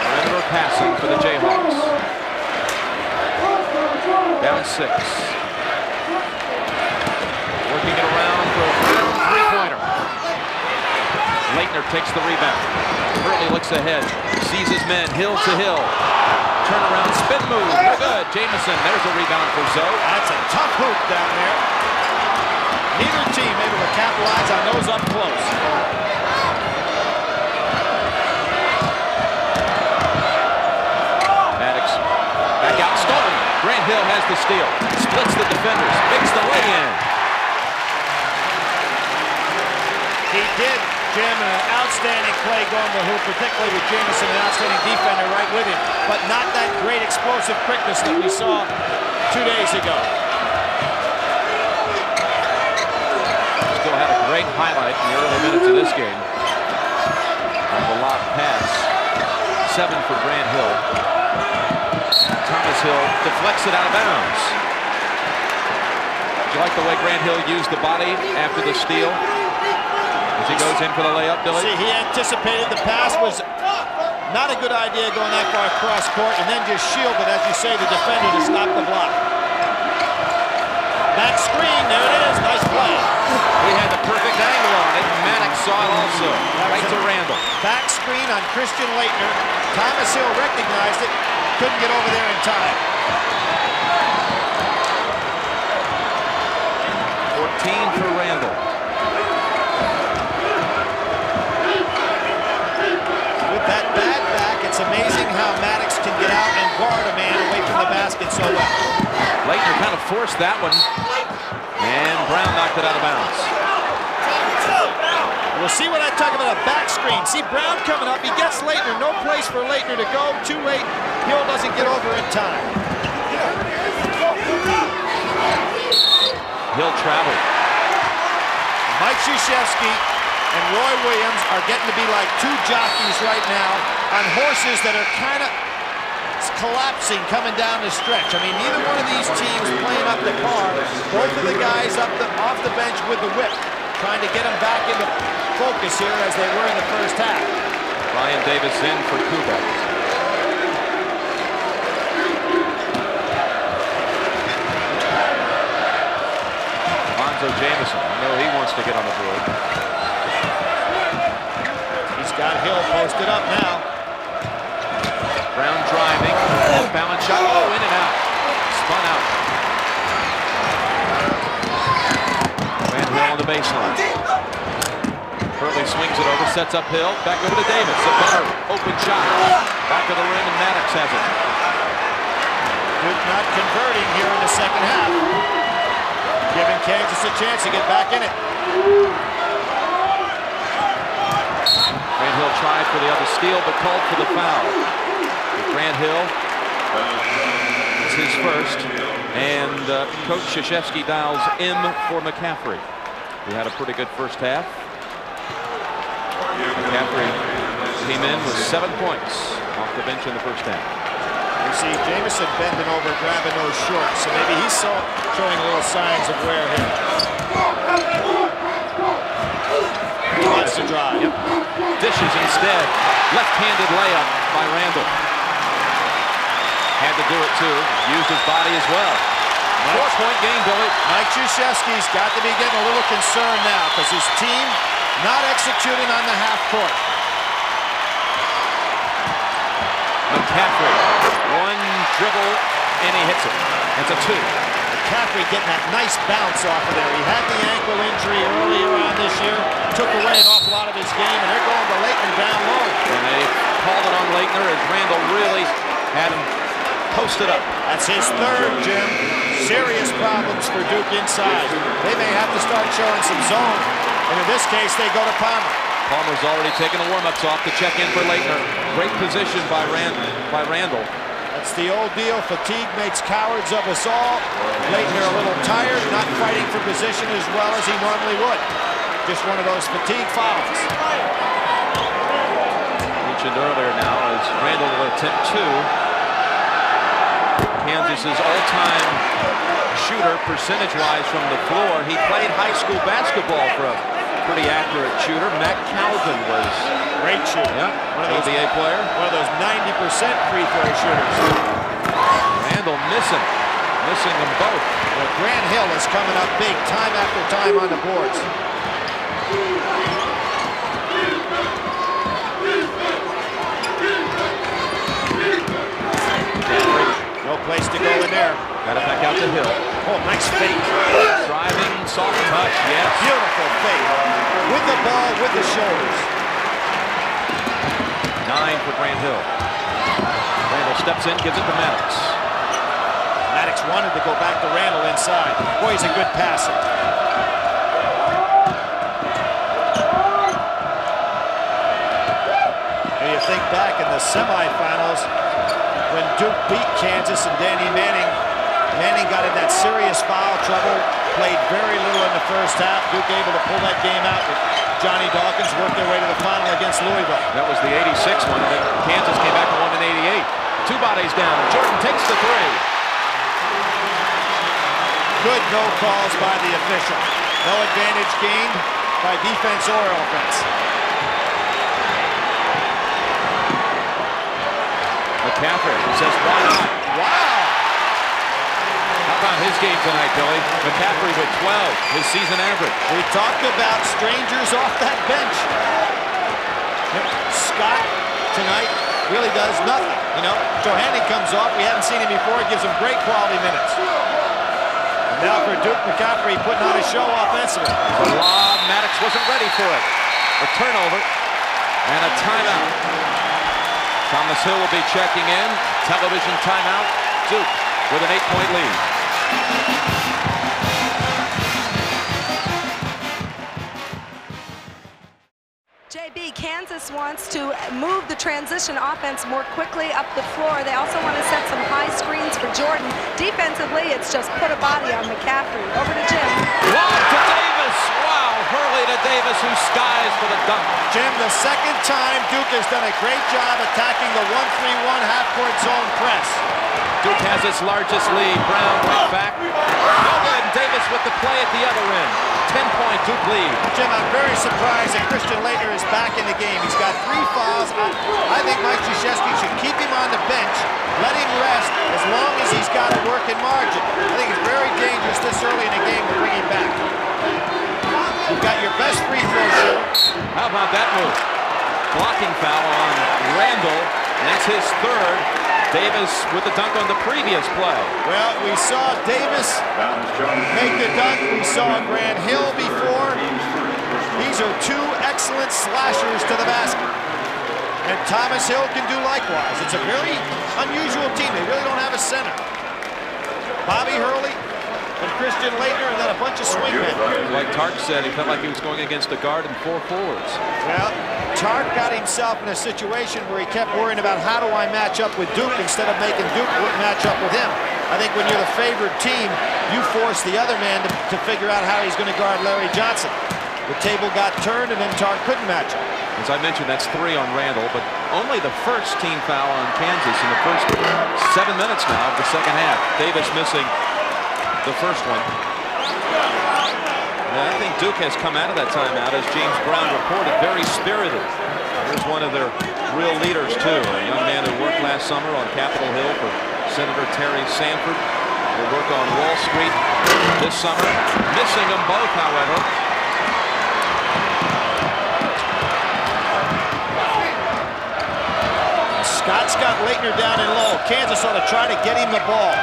Perimeter passing for the Jayhawks. Down 6. Working it around for a three-pointer. Laettner takes the rebound. Hurley looks ahead, sees his men, Hill to Hill. Turnaround, spin move, no good. Jamison, there's a rebound for Zoe. That's a tough hoop down there. Neither team able to capitalize on those up close. Maddox back out, stolen. Grant Hill has the steal, splits the defenders, makes the lay-in. He did jam an outstanding play going to the hoop, particularly with Jamison, an outstanding defender right with him, but not that great explosive quickness that we saw 2 days ago. Still had a great highlight in the early minutes of this game. On the lob pass, 7 for Grant Hill. Thomas Hill deflects it out of bounds. Do you like the way Grant Hill used the body after the steal? As he goes in for the layup, Billy. See, he anticipated the pass was not a good idea going that far across court, and then just shielded, as you say, the defender to stop the block. Back screen, there it is, nice play. He had the perfect angle on it. Maddox saw it also. Right to Randall. Back screen on Christian Laettner. Thomas Hill recognized it, couldn't get over there in time. 14 for Randall. That bad back, it's amazing how Maddox can get out and guard a man away from the basket so well. Laettner kind of forced that one, and Brown knocked it out of bounds. We'll see what I talk about a back screen. See Brown coming up, he gets Laettner, no place for Laettner to go, too late. Hill doesn't get over in time. Hill traveled. Mike Krzyzewski and Roy Williams are getting to be like 2 jockeys right now on horses that are kind of collapsing coming down the stretch. I mean, neither one of these teams playing up the car. Both of the guys off the bench with the whip, trying to get them back into focus here as they were in the first half. Ryan Davis in for Kubek. Alonzo Jamison, I know he wants to get on the board. Got Hill posted up now. Brown driving, off-balance shot, oh, in and out. Spun out. Grant Hill on the baseline. Hurley swings it over, sets up Hill, back over to Davis. A better open shot. Back of the rim, and Maddox has it. Duke not converting here in the second half. Giving Kansas a chance to get back in it. Grant Hill tried for the other steal, but called for the foul. Grant Hill, it's his first, and Coach Krzyzewski dials M for McCaffrey. He had a pretty good first half. McCaffrey came in with 7 points off the bench in the first half. You see Jamison bending over, grabbing those shorts, so maybe he's showing little signs of wear here. He wants to drive. Yep. Dishes instead. Left-handed layup by Randall. Had to do it too. Used his body as well. 4-point game, Billy. Mike Krzyzewski's got to be getting a little concerned now because his team not executing on the half court. McCaffrey, 1 dribble, and he hits it. That's a 2. McCaffrey getting that nice bounce off of there. He had the ankle injury earlier on this year, took away an awful lot of his game, and they're going to Laettner down low. And they called it on Laettner as Randall really had him posted up. That's his third, Jim. Serious problems for Duke inside. They may have to start showing some zone, and in this case, they go to Palmer. Palmer's already taken the warm-ups off to check in for Laettner. Great position by Randall. That's the old deal. Fatigue makes cowards of us all. Laettner a little tired, not fighting for position as well as he normally would. Just one of those fatigue fouls. Mentioned earlier now as Randall will attempt two. Kansas's all-time shooter percentage-wise from the floor. He played high school basketball for a pretty accurate shooter. Matt Calvin was great shooter. Yeah, one of those NBA player. One of those 90% free throw shooters. Randall missing them both. Well, Grant Hill is coming up big time after time on the boards. No place to go in there. Got it back out to Hill. Oh, nice fake. Driving, soft touch, yes. Beautiful fake. With the ball, with the shoulders. 9 for Grant Hill. Randall steps in, gives it to Maddox. Maddox wanted to go back to Randall inside. Boy, he's a good passer. And you think back in the semifinals when Duke beat Kansas and Danny Manning. Manning got in that serious foul trouble, played very little in the first half. Duke able to pull that game out with Johnny Dawkins, worked their way to the final against Louisville. That was the 86 one, and then Kansas came back and won in 88. 2 bodies down. Jordan takes the 3. Good no calls by the official. No advantage gained by defense or offense. McCaffrey says, why not? Wow! How about his game tonight, Billy? McCaffrey with 12, his season average. We talked about strangers off that bench. Scott tonight really does nothing. You know, Johanny comes off. We haven't seen him before. He gives him great quality minutes. And now for Duke, McCaffrey putting on a show offensively. The lob, Maddox wasn't ready for it. A turnover and a timeout. Thomas Hill will be checking in. Television timeout. Duke with an 8-point lead. JB, Kansas wants to move the transition offense more quickly up the floor. They also want to set some high screens for Jordan. Defensively, it's just put a body on McCaffrey. Over to Jim. Lob to Davis. Wow, Hurley to Davis, who skies for the dunk. Jim, the second time Duke has done a great job attacking the 1-3-1 half-court zone press. Duke has its largest lead. Brown went back. No good. Davis with the play at the other end. 10-point Duke lead. Jim, I'm very surprised that Christian Laettner is back in the game. He's got 3 fouls. I think Mike Krzyzewski should keep him on the bench, let him rest as long as he's got a working margin. I think it's very dangerous this early in the game to bring him back. You've got your best free throw shooter. How about that move? Blocking foul on Randall. That's his 3rd. Davis with the dunk on the previous play. Well, we saw Davis make the dunk. We saw Grant Hill before. These are 2 excellent slashers to the basket. And Thomas Hill can do likewise. It's a very unusual team. They really don't have a center. Bobby Hurley and Christian Laettner, and then a bunch of swingmen. Like Tark said, he felt like he was going against a guard and 4 forwards. Well, Tark got himself in a situation where he kept worrying about how do I match up with Duke instead of making Duke match up with him. I think when you're the favored team, you force the other man to figure out how he's going to guard Larry Johnson. The table got turned, and then Tark couldn't match up. As I mentioned, that's 3 on Randall, but only the first team foul on Kansas in the first 7 minutes now of the second half. Davis missing the first one. And I think Duke has come out of that timeout, as James Brown reported, very spirited. Here's one of their real leaders, too. A young man who worked last summer on Capitol Hill for Senator Terry Sanford. Will work on Wall Street this summer. Missing them both, however. Scott's got Laettner down and low. Kansas ought to try to get him the ball.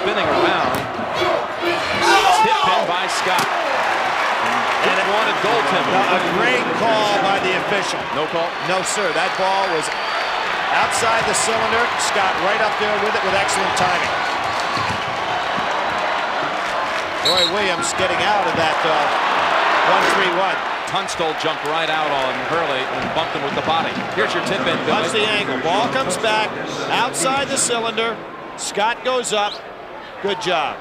spinning around. Tipped in by Scott. And it wanted goaltending. A great call by the official. No call? No, sir. That ball was outside the cylinder. Scott right up there with it with excellent timing. Roy Williams getting out of that 1-3-1. Tunstall jumped right out on Hurley and bumped him with the body. Here's your tip in, Billy. Watch the angle. Ball comes back outside the cylinder. Scott goes up. Good job.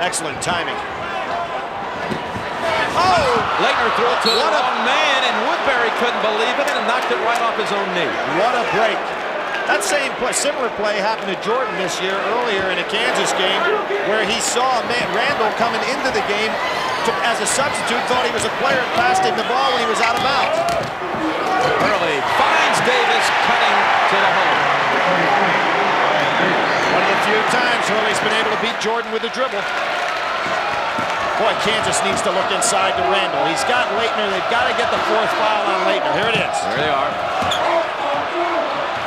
Excellent timing. Oh! Laettner threw it to the wrong man, and Woodbury couldn't believe it and knocked it right off his own knee. What a break. That same play, similar play happened to Jordan this year earlier in a Kansas game where he saw Randall coming into the game as a substitute, thought he was a player and passed him the ball when he was out of bounds. Hurley finds Davis cutting to the hole. One of the few times Hurley's been able to beat Jordan with a dribble. Boy, Kansas needs to look inside to Randall. He's got Laettner. They've got to get the fourth foul on Laettner. Here it is. There they are.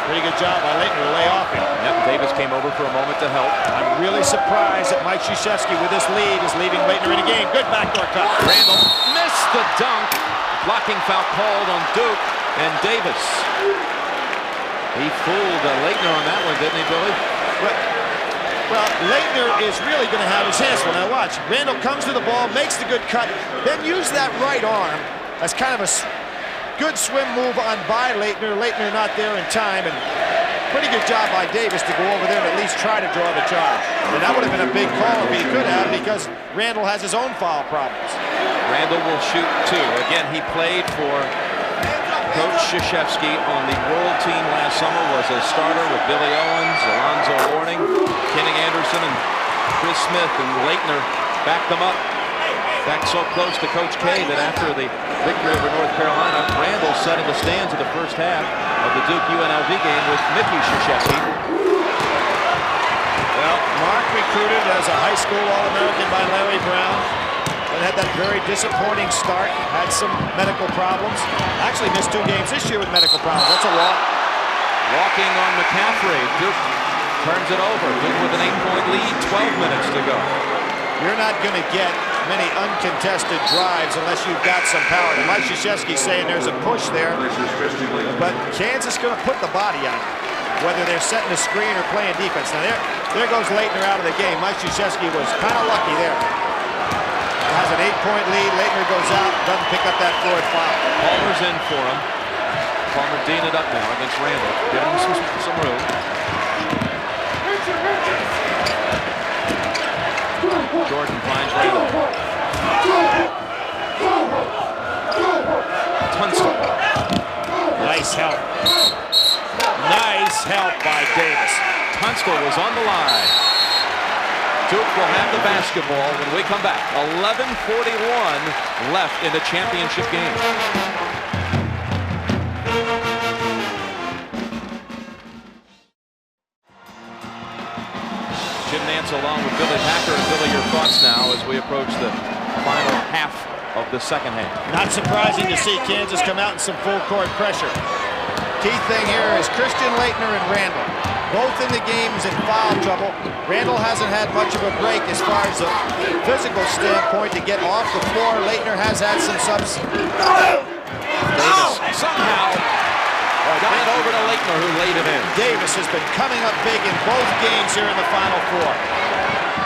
Pretty good job by Laettner to lay off him. Yep, Davis came over for a moment to help. I'm really surprised that Mike Krzyzewski with this lead is leaving Laettner in the game. Good backdoor cut. Randall missed the dunk. Blocking foul called on Duke and Davis. He fooled Laettner on that one, didn't he, Billy? Well, Laettner is really going to have his hands full. Now watch, Randall comes to the ball, makes the good cut, then use that right arm as kind of a good swim move on by Laettner. Laettner not there in time, and pretty good job by Davis to go over there and at least try to draw the charge. And that would have been a big call if he could have, because Randall has his own foul problems. Randall will shoot two. Again, he played for Coach Krzyzewski on the world team last summer, was a starter with Billy Owens, Alonzo Mourning, Kenny Anderson, and Chris Smith, and Laettner backed them up. Back so close to Coach K that after the victory over North Carolina, Randall sat in the stands of the first half of the Duke UNLV game with Mickey Krzyzewski. Well, Mark recruited as a high school All-American by Larry Brown. But had that very disappointing start, had some medical problems. Actually missed 2 games this year with medical problems. That's a walk. Walking on McCaffrey. Duke turns it over. Duke with an 8-point lead, 12 minutes to go. You're not going to get many uncontested drives unless you've got some power. And Mike Krzyzewski saying there's a push there, but Kansas going to put the body on it, whether they're setting a screen or playing defense. Now there goes Laettner out of the game. Mike Krzyzewski was kind of lucky there. Has an 8-point lead. Laettner goes out, doesn't pick up that fourth foul. Palmer's in for him. Palmer Dean it up now against Randall, giving him some room. Jordan finds Randall. Tunstall. Nice help. Nice help by Davis. Tunstall was on the line. Duke will have the basketball when we come back. 11:41 left in the championship game. Jim Nance along with Billy Packer. And Billy, your thoughts now as we approach the final half of the second half. Not surprising to see Kansas come out in some full court pressure. Key thing here is Christian Laettner and Randall. Both in the games in foul trouble. Randall hasn't had much of a break as far as a physical standpoint to get off the floor. Laettner has had some subs. Davis somehow got it over to Laettner, who laid it in. Davis has been coming up big in both games here in the Final Four.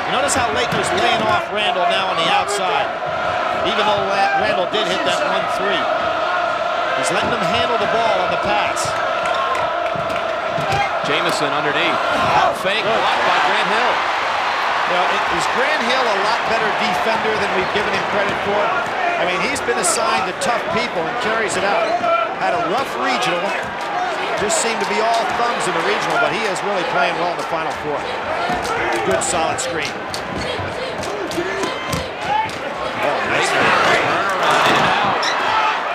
You notice how Laettner's laying off Randall now on the outside. Even though Randall did hit that 1-3. He's letting him handle the ball on the pass. Jamison underneath. Out fake, blocked by Grant Hill. Now, is Grant Hill a lot better defender than we've given him credit for? I mean, he's been assigned to tough people and carries it out. Had a rough regional. Just seemed to be all thumbs in the regional, but he is really playing well in the Final Four. Good, solid screen. Oh, nice.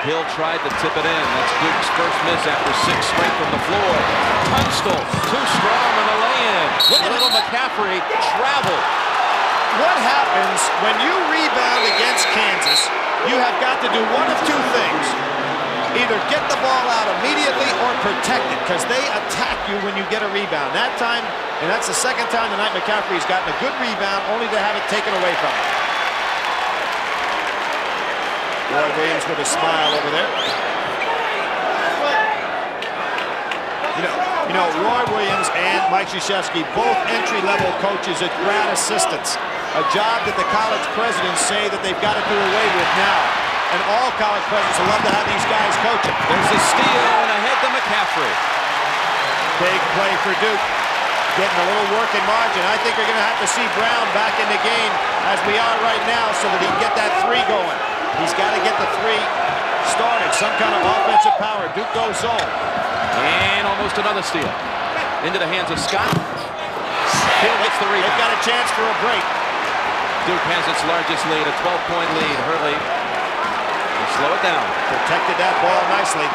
Hill tried to tip it in. That's Duke's first miss after 6 straight from the floor. Tunstall, too strong on the lay-in. Look at little McCaffrey travel. What happens when you rebound against Kansas? You have got to do one of 2 things. Either get the ball out immediately or protect it, because they attack you when you get a rebound. That time, and that's the second time tonight McCaffrey's gotten a good rebound, only to have it taken away from him. Roy Williams with a smile over there. You know, Roy Williams and Mike Krzyzewski, both entry-level coaches at grad assistants, a job that the college presidents say that they've got to do away with now. And all college presidents would love to have these guys coaching. There's a steal and ahead to McCaffrey. Big play for Duke. Getting a little work in margin. I think we're going to have to see Brown back in the game as we are right now so that he can get that three going. He's got to get the three started. Some kind of offensive power. Duke goes zone. And almost another steal. Into the hands of Scott. Hill gets the rebound. They've got a chance for a break. Duke has its largest lead, a 12-point lead. Hurley will slow it down. Protected that ball nicely.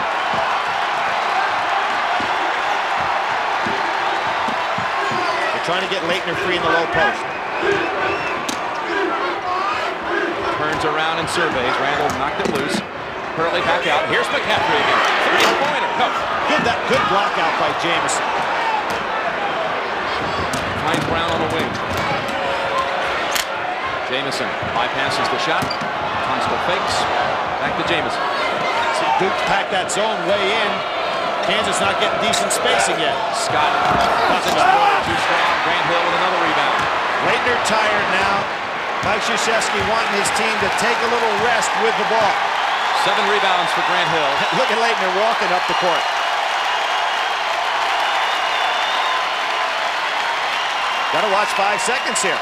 They're trying to get Laettner free in the low post. Turns around and surveys. Randall knocked it loose. Hurley back out. Here's McCaffrey again. Three-pointer. No. Good block out by Jamison. Finds Brown on the wing. Jamison bypasses the shot. Tunstall fakes. Back to Jamison. See, Duke packed that zone way in. Kansas not getting decent spacing yet. Scott doesn't score. Too strong. Grant Hill with another rebound. Laettner tired now. Mike Krzyzewski wanting his team to take a little rest with the ball. 7 rebounds for Grant Hill. Look at Laettner walking up the court. Got to watch 5 seconds here.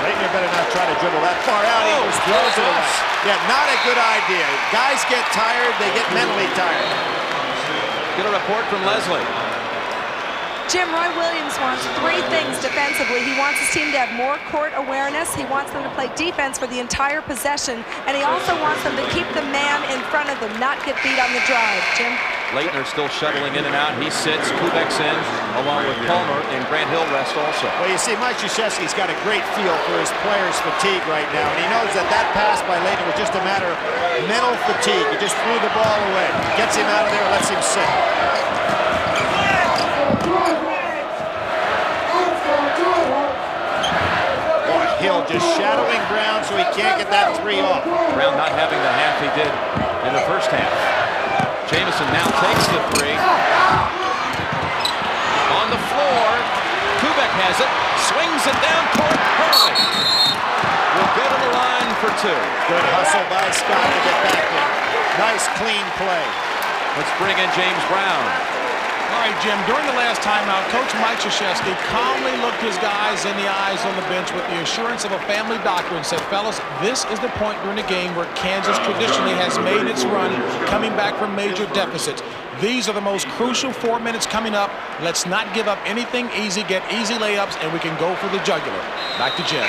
Laettner better not try to dribble that far out. He was thrown to the right. Yeah, not a good idea. Guys get tired, they get mentally tired. Get a report from Leslie. Jim, Roy Williams wants 3 things defensively. He wants his team to have more court awareness. He wants them to play defense for the entire possession. And he also wants them to keep the man in front of them, not get beat on the drive. Jim? Laettner still shuttling in and out. He sits. Kubek's in, along with Palmer, and Grant Hill rest also. Well, you see, Mike Krzyzewski's got a great feel for his players' fatigue right now. And he knows that that pass by Laettner was just a matter of mental fatigue. He just threw the ball away. Gets him out of there and lets him sit. Hill just shadowing Brown so he can't get that 3 off. Brown not having the half he did in the first half. Jamison now takes the 3. On the floor. Kubek has it. Swings it down court. Hurley will go to the line for 2. Good hustle by Scott to get back in. Nice clean play. Let's bring in James Brown. All right, Jim, during the last timeout, Coach Mike Krzyzewski calmly looked his guys in the eyes on the bench with the assurance of a family doctor and said, fellas, this is the point during the game where Kansas traditionally has made its run coming back from major deficits. These are the most crucial 4 minutes coming up. Let's not give up anything easy, get easy layups, and we can go for the jugular. Back to Jim.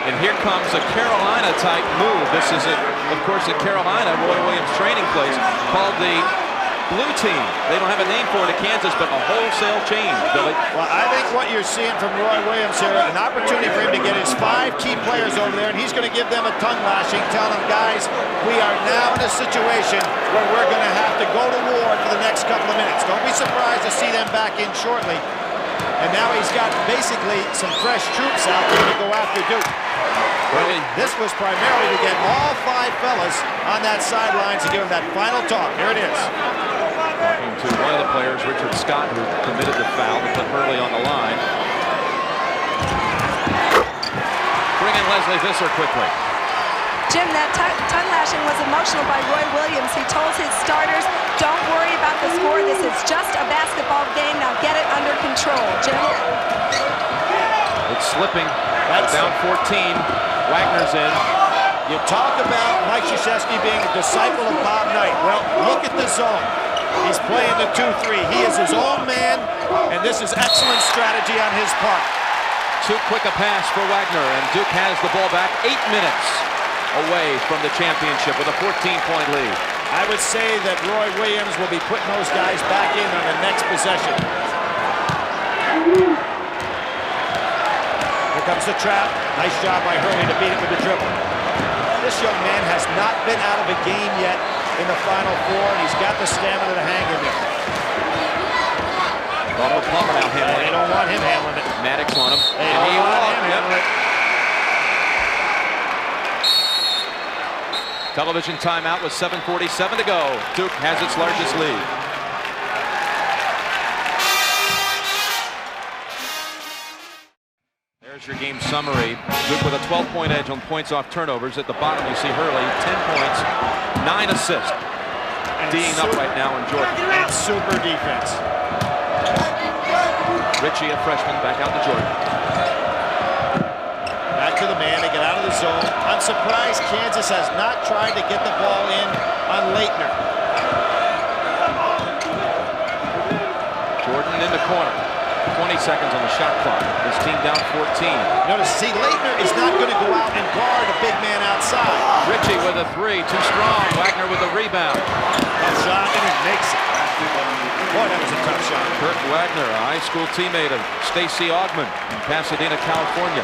And here comes a Carolina-type move. This is, of course, at Carolina, Roy Williams training place, called the Blue Team. They don't have a name for it at Kansas, but a wholesale change, Billy. Well, I think what you're seeing from Roy Williams here, an opportunity for him to get his 5 key players over there, and he's going to give them a tongue lashing, telling them, guys, we are now in a situation where we're going to have to go to war for the next couple of minutes. Don't be surprised to see them back in shortly. And now he's got basically some fresh troops out there to go after Duke. Really? This was primarily to get all 5 fellas on that sideline to give him that final talk. Here it is. Talking to one of the players, Richard Scott, who committed the foul to put Hurley on the line. Bring in Leslie Visser quickly. Jim, that tongue lashing was emotional by Roy Williams. He told his starters, don't worry about the score. This is just a basketball game. Now get it under control. Jim? It's slipping. That's down 14. Wagner's in. You talk about Mike Krzyzewski being a disciple of Bob Knight. Well, look at the zone. He's playing the 2-3. He is his own man, and this is excellent strategy on his part. Too quick a pass for Wagner, and Duke has the ball back 8 minutes away from the championship with a 14-point lead. I would say that Roy Williams will be putting those guys back in on the next possession. Here comes the trap. Nice job by Hurley to beat it with the dribble. This young man has not been out of a game yet in the Final Four, and he's got the stamina to hang in there. Plummer now handling it. They don't want him handling it. Maddox on him. They don't want him handling it. Television timeout with 7:47 to go. Duke has its largest lead. There's your game summary. Duke with a 12-point edge on points off turnovers. At the bottom, you see Hurley, 10 points, 9 assists. D'ing up right now in Jordan. And super defense. Ritchie, a freshman, back out to Jordan. Back to the man. They get out of the zone. I'm surprised Kansas has not tried to get the ball in on Laettner. Jordan in the corner. 20 seconds on the shot clock. His team down 14. Notice, see, Laettner is not going to go out and guard a big man outside. Ritchie with a three, too strong. Wagner with the rebound. Tough shot, and he makes it. Boy, that was a tough shot. Kurt Wagner, a high school teammate of Stacey Augmon in Pasadena, California.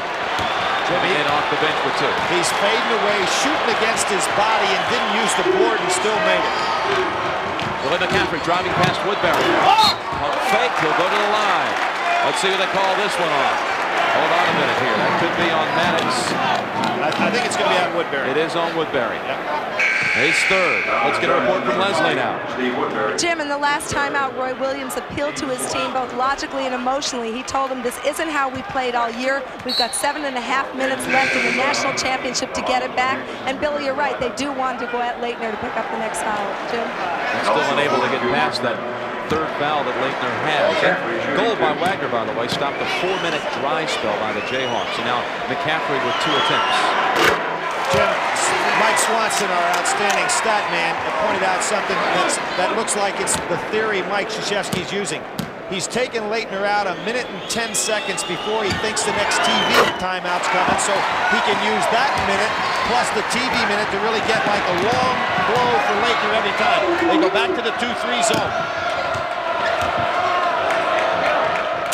Jimmy in off the bench with two. He's fading away, shooting against his body, and didn't use the board and still made it. Willie McCaffrey driving past Woodbury. Oh! Fake, he'll go to the line. Let's see what they call this one on. Hold on a minute here. That could be on Maddox. I think it's going to be on Woodbury. It is on Woodbury. Yep. He's third. Let's get a report from Leslie now. Jim, in the last timeout, Roy Williams appealed to his team both logically and emotionally. He told them this isn't how we played all year. We've got 7.5 minutes left in the national championship to get it back. And Billy, you're right. They do want to go at Laettner to pick up the next foul. Jim? And still unable to get past that third foul that Laettner has. That goal by Wagner, by the way, stopped a 4-minute dry spell by the Jayhawks. And now McCaffrey with 2 attempts. Jim, Mike Swanson, our outstanding stat man, pointed out something that looks like it's the theory Mike Krzyzewski's using. He's taken Laettner out 1 minute and 10 seconds before he thinks the next TV timeout's coming, so he can use that minute plus the TV minute to really get like a long blow for Laettner every time. They go back to the 2-3 zone.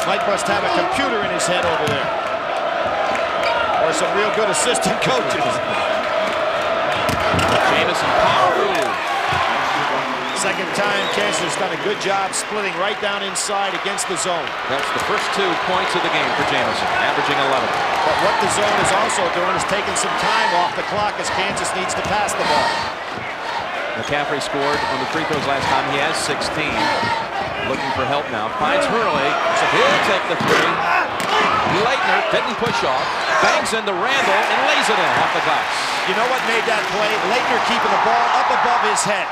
Mike must have a computer in his head over there. Or some real good assistant coaches. Jamison power. Second time, Kansas has done a good job splitting right down inside against the zone. That's the first 2 points of the game for Jamison, averaging 11. But what the zone is also doing is taking some time off the clock as Kansas needs to pass the ball. McCaffrey scored on the free throws last time. He has 16. Looking for help now. Finds Hurley. So he'll take the 3. Laettner didn't push off. Bangs into Randall and lays it in off the glass. You know what made that play? Laettner keeping the ball up above his head.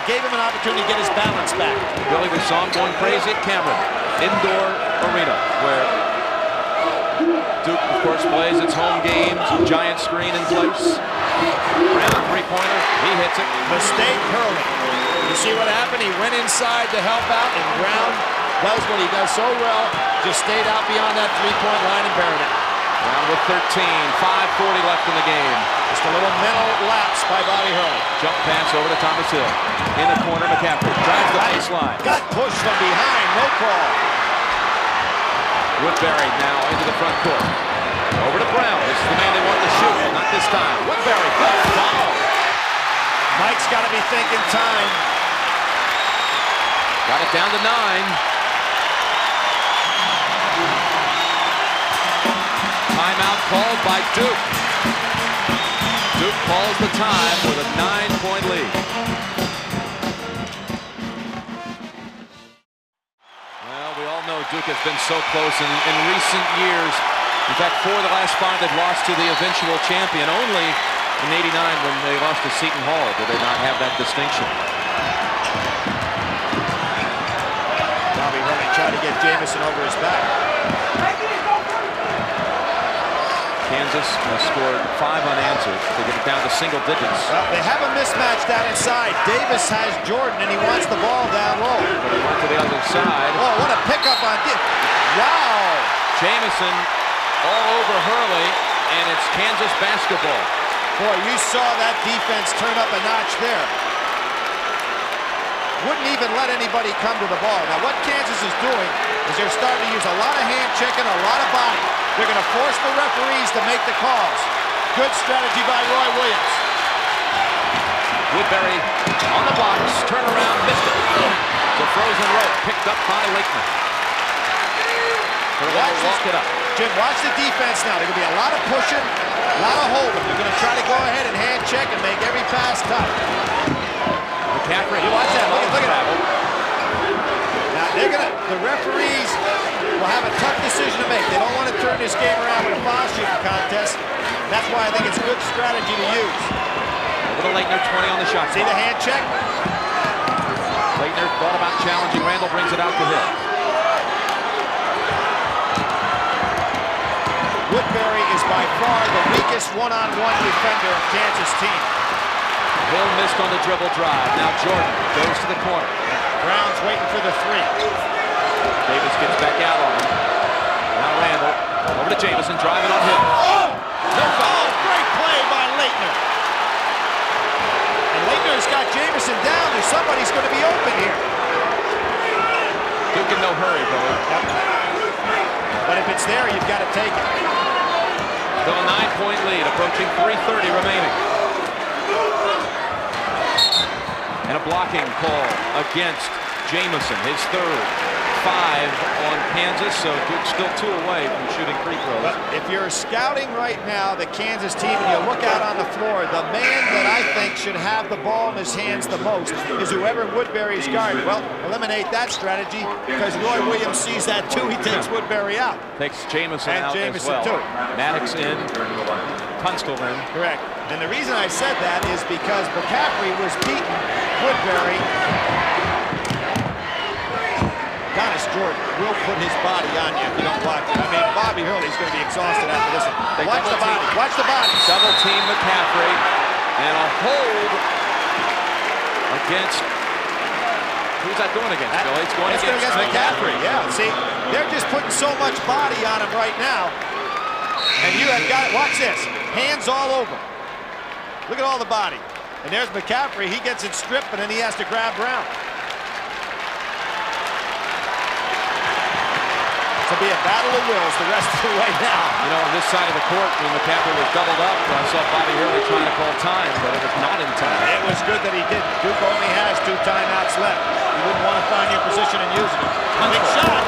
Gave him an opportunity to get his balance back. Billy, we saw him going crazy at Cameron. Indoor arena where Duke, of course, plays its home games. Giant screen in place. Randall three-pointer. He hits it. Mistake Hurley. You see what happened? He went inside to help out, and Brown does what he does so well. Just stayed out beyond that three-point line and buried it. Brown with 13. 5:40 left in the game. Just a little mental lapse by Bobby Hurley. Jump pass over to Thomas Hill. In the corner, McCaffrey drives the baseline. Got pushed from behind. No call. Woodbury now into the front court. Over to Brown. This is the man they want to shoot. Not this time. Woodbury. Foul. Mike's got to be thinking time. Got it down to 9. Timeout called by Duke. Duke calls the time with a 9-point lead. Well, we all know Duke has been so close in recent years. In fact, 4 of the last 5 they've lost to the eventual champion. Only in '89 when they lost to Seton Hall did they not have that distinction. Bobby Hurley tried to get Jamison over his back. Kansas has scored 5 unanswered to get it down to single digits. Well, they have a mismatch down inside. Davis has Jordan, and he wants the ball down low. But he went to the other side. Oh, what a pickup on this. Wow. Jamison all over Hurley, and it's Kansas basketball. Boy, you saw that defense turn up a notch there. wouldn't even let anybody come to the ball. Now, what Kansas is doing is they're starting to use a lot of hand checking, a lot of body. They're going to force the referees to make the calls. Good strategy by Roy Williams. Woodbury on the box, turn around, missed it. The frozen rope picked up by Laettner. Walk it up. Jim, watch the defense now. There's going to be a lot of pushing, a lot of holding. They're going to try to go ahead and hand check and make every pass tough. McCaffrey. You watch that. Look at that. Now, the referees will have a tough decision to make. They don't want to turn this game around with a foul shooting contest. That's why I think it's good strategy to use. Over to Laettner, 20 on the shot. See the hand check? Laettner thought about challenging. Randall brings it out to Hill. Woodbury is by far the weakest one-on-one defender of Kansas team. Hill missed on the dribble drive. Now Jordan goes to the corner. Brown's waiting for the three. Davis gets back out on him. Now Randall over to Jamison, driving on Hill. No foul. Great play by Laettner. And Laettner's got Jamison down. There's somebody's going to be open here. Duke in no hurry, Billy. Yep. But if it's there, you've got to take it. Still a 9-point lead, approaching 3:30 remaining. And a blocking call against Jamison, his third. 5 on Kansas, so Duke's still 2 away from shooting free throws. But if you're scouting right now the Kansas team and you look out on the floor, the man that I think should have the ball in his hands the most is whoever Woodbury's guarding. Well, eliminate that strategy because Roy Williams sees that too. He takes Woodbury out. Takes Jamison and out Jamison as well. too. Maddox in, Tunstall in. Correct. And the reason I said that is because McCaffrey was beating Woodbury. Donis Jordan will put his body on you if you don't watch it. I mean, Bobby Hurley's going to be exhausted after this one. Watch the body. Watch the body. Double team McCaffrey. And a hold against... Who's that going against, Billy? It's going against McCaffrey. Yeah, see, they're just putting so much body on him right now. And you have got it. Watch this. Hands all over. Look at all the body. And there's McCaffrey. He gets it stripped, and then he has to grab Brown. To be a battle of wills the rest of the way now. You know, on this side of the court, when McCaffrey was doubled up, I saw Bobby Hurley trying to call time, but it was not in time. It was good that he didn't. Duke only has 2 timeouts left. You wouldn't want to find your position and using it. Big shot.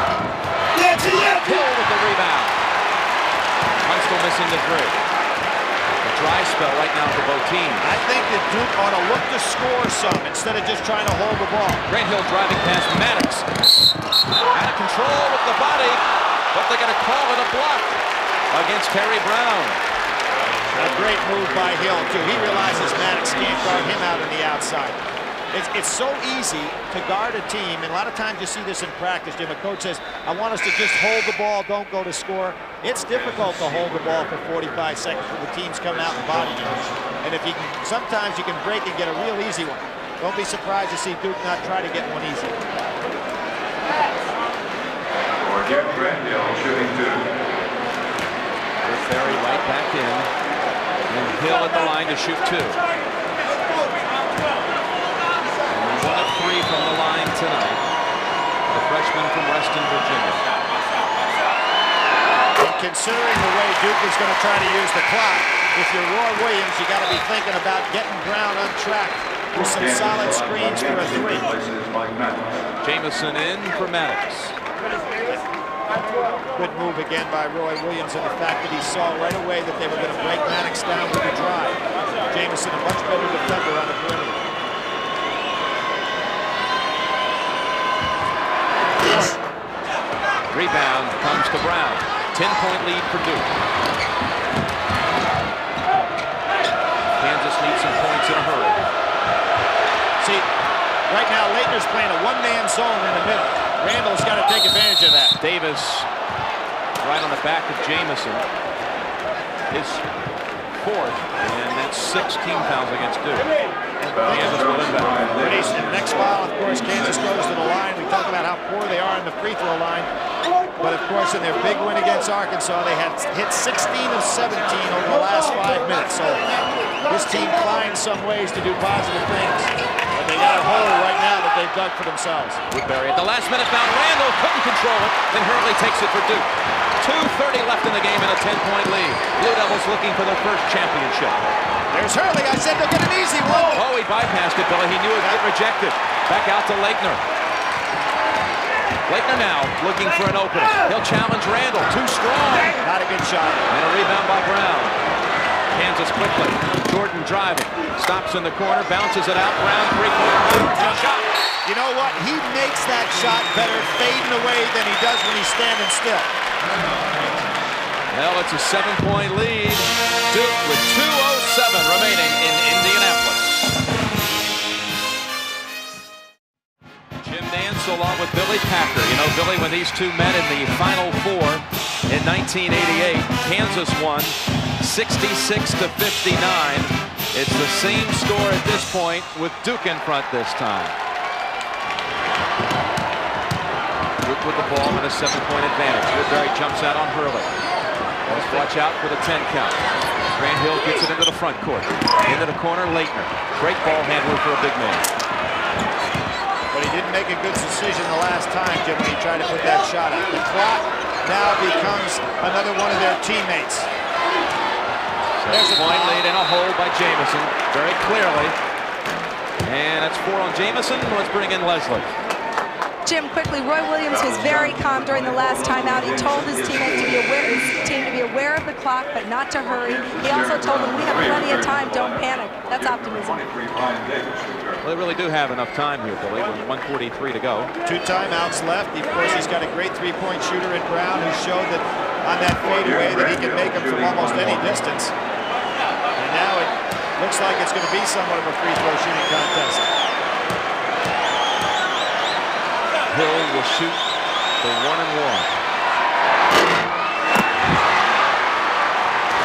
Hill with the rebound. Tunstall missing the 3. A dry spell right now for both teams. I think that Duke ought to look to score some instead of just trying to hold the ball. Grant Hill driving past Maddox. Out of control with the body, but they're going to call it a block against Terry Brown. A great move by Hill, too. He realizes Maddox can't guard him out on the outside. It's so easy to guard a team, and a lot of times you see this in practice, Jim. A coach says, I want us to just hold the ball, don't go to score. It's difficult to hold the ball for 45 seconds when the team's coming out and bodying you. And if you can, sometimes you can break and get a real easy one. Don't be surprised to see Duke not try to get one easy. Grant Hill shooting 2. Ferry right back in. And Hill at the line to shoot 2. And 1 of 3 from the line tonight. The freshman from Reston, Virginia. And considering the way Duke is going to try to use the clock, if you're Roy Williams, you got to be thinking about getting Brown untracked with some solid screens for a 3. Jamison in for Maddox. Good move again by Roy Williams, and the fact that he saw right away that they were going to break Maddox down with the drive. Jamison, a much better defender on the perimeter. Rebound comes to Brown. 10-point lead for Duke. Kansas needs some points in a hurry. See, right now Laettner's playing a one-man zone in the middle. Randall's got to take advantage of that. Davis right on the back of Jamison. His 4th, and that's 6 team fouls against Duke. Kansas will inbound. And next foul, of course, Kansas goes to the line. We talk about how poor they are in the free throw line. But, of course, in their big win against Arkansas, they had hit 16 of 17 over the last 5 minutes. So this team finds some ways to do positive things. But they got a hole right now that they've dug for themselves. Woodbury at the last minute found Randall, couldn't control it, then Hurley takes it for Duke. 2:30 left in the game and a 10-point lead. Blue Devils looking for their first championship. There's Hurley. I said they'll get an easy one. Oh, he bypassed it, Billy. He knew it would get rejected. Back out to Laettner. Laettner now looking for an opening. He'll challenge Randall. Too strong. Not a good shot. And a rebound by Brown. Kansas quickly. Jordan driving. Stops in the corner. Bounces it out. Brown three-quarter shot. You know what? He makes that shot better fading away than he does when he's standing still. Well, it's a 7-point lead. Duke with 2:07 remaining in Indianapolis. Jim Nance along with Billy Packer. You know, Billy, when these two met in the Final Four in 1988, Kansas won 66-59. It's the same score at this point with Duke in front this time. Duke with the ball and a 7-point advantage. Woodbury jumps out on Hurley. Let's watch out for the 10 count. Grant Hill gets it into the front court. Into the corner, Laettner. Great ball handler for a big man. But he didn't make a good decision the last time, Jim, when he tried to put that shot out. The clock now becomes another one of their teammates. There's a point lead and a hold by Jamison, very clearly. And that's 4 on Jamison. Let's bring in Leslie. Jim, quickly, Roy Williams was very calm during the last timeout. He told his teammates to be aware, his team to be aware of the clock, but not to hurry. He also told them, we have plenty of time, don't panic. That's optimism. Well, they really do have enough time here, Billy, with 1:43 to go. 2 timeouts left. Of course, he's got a great three-point shooter in Brown, who showed that on that fadeaway that he can make them from almost any distance. And now it looks like it's going to be somewhat of a free throw shooting contest. Hill will shoot the 1-and-1.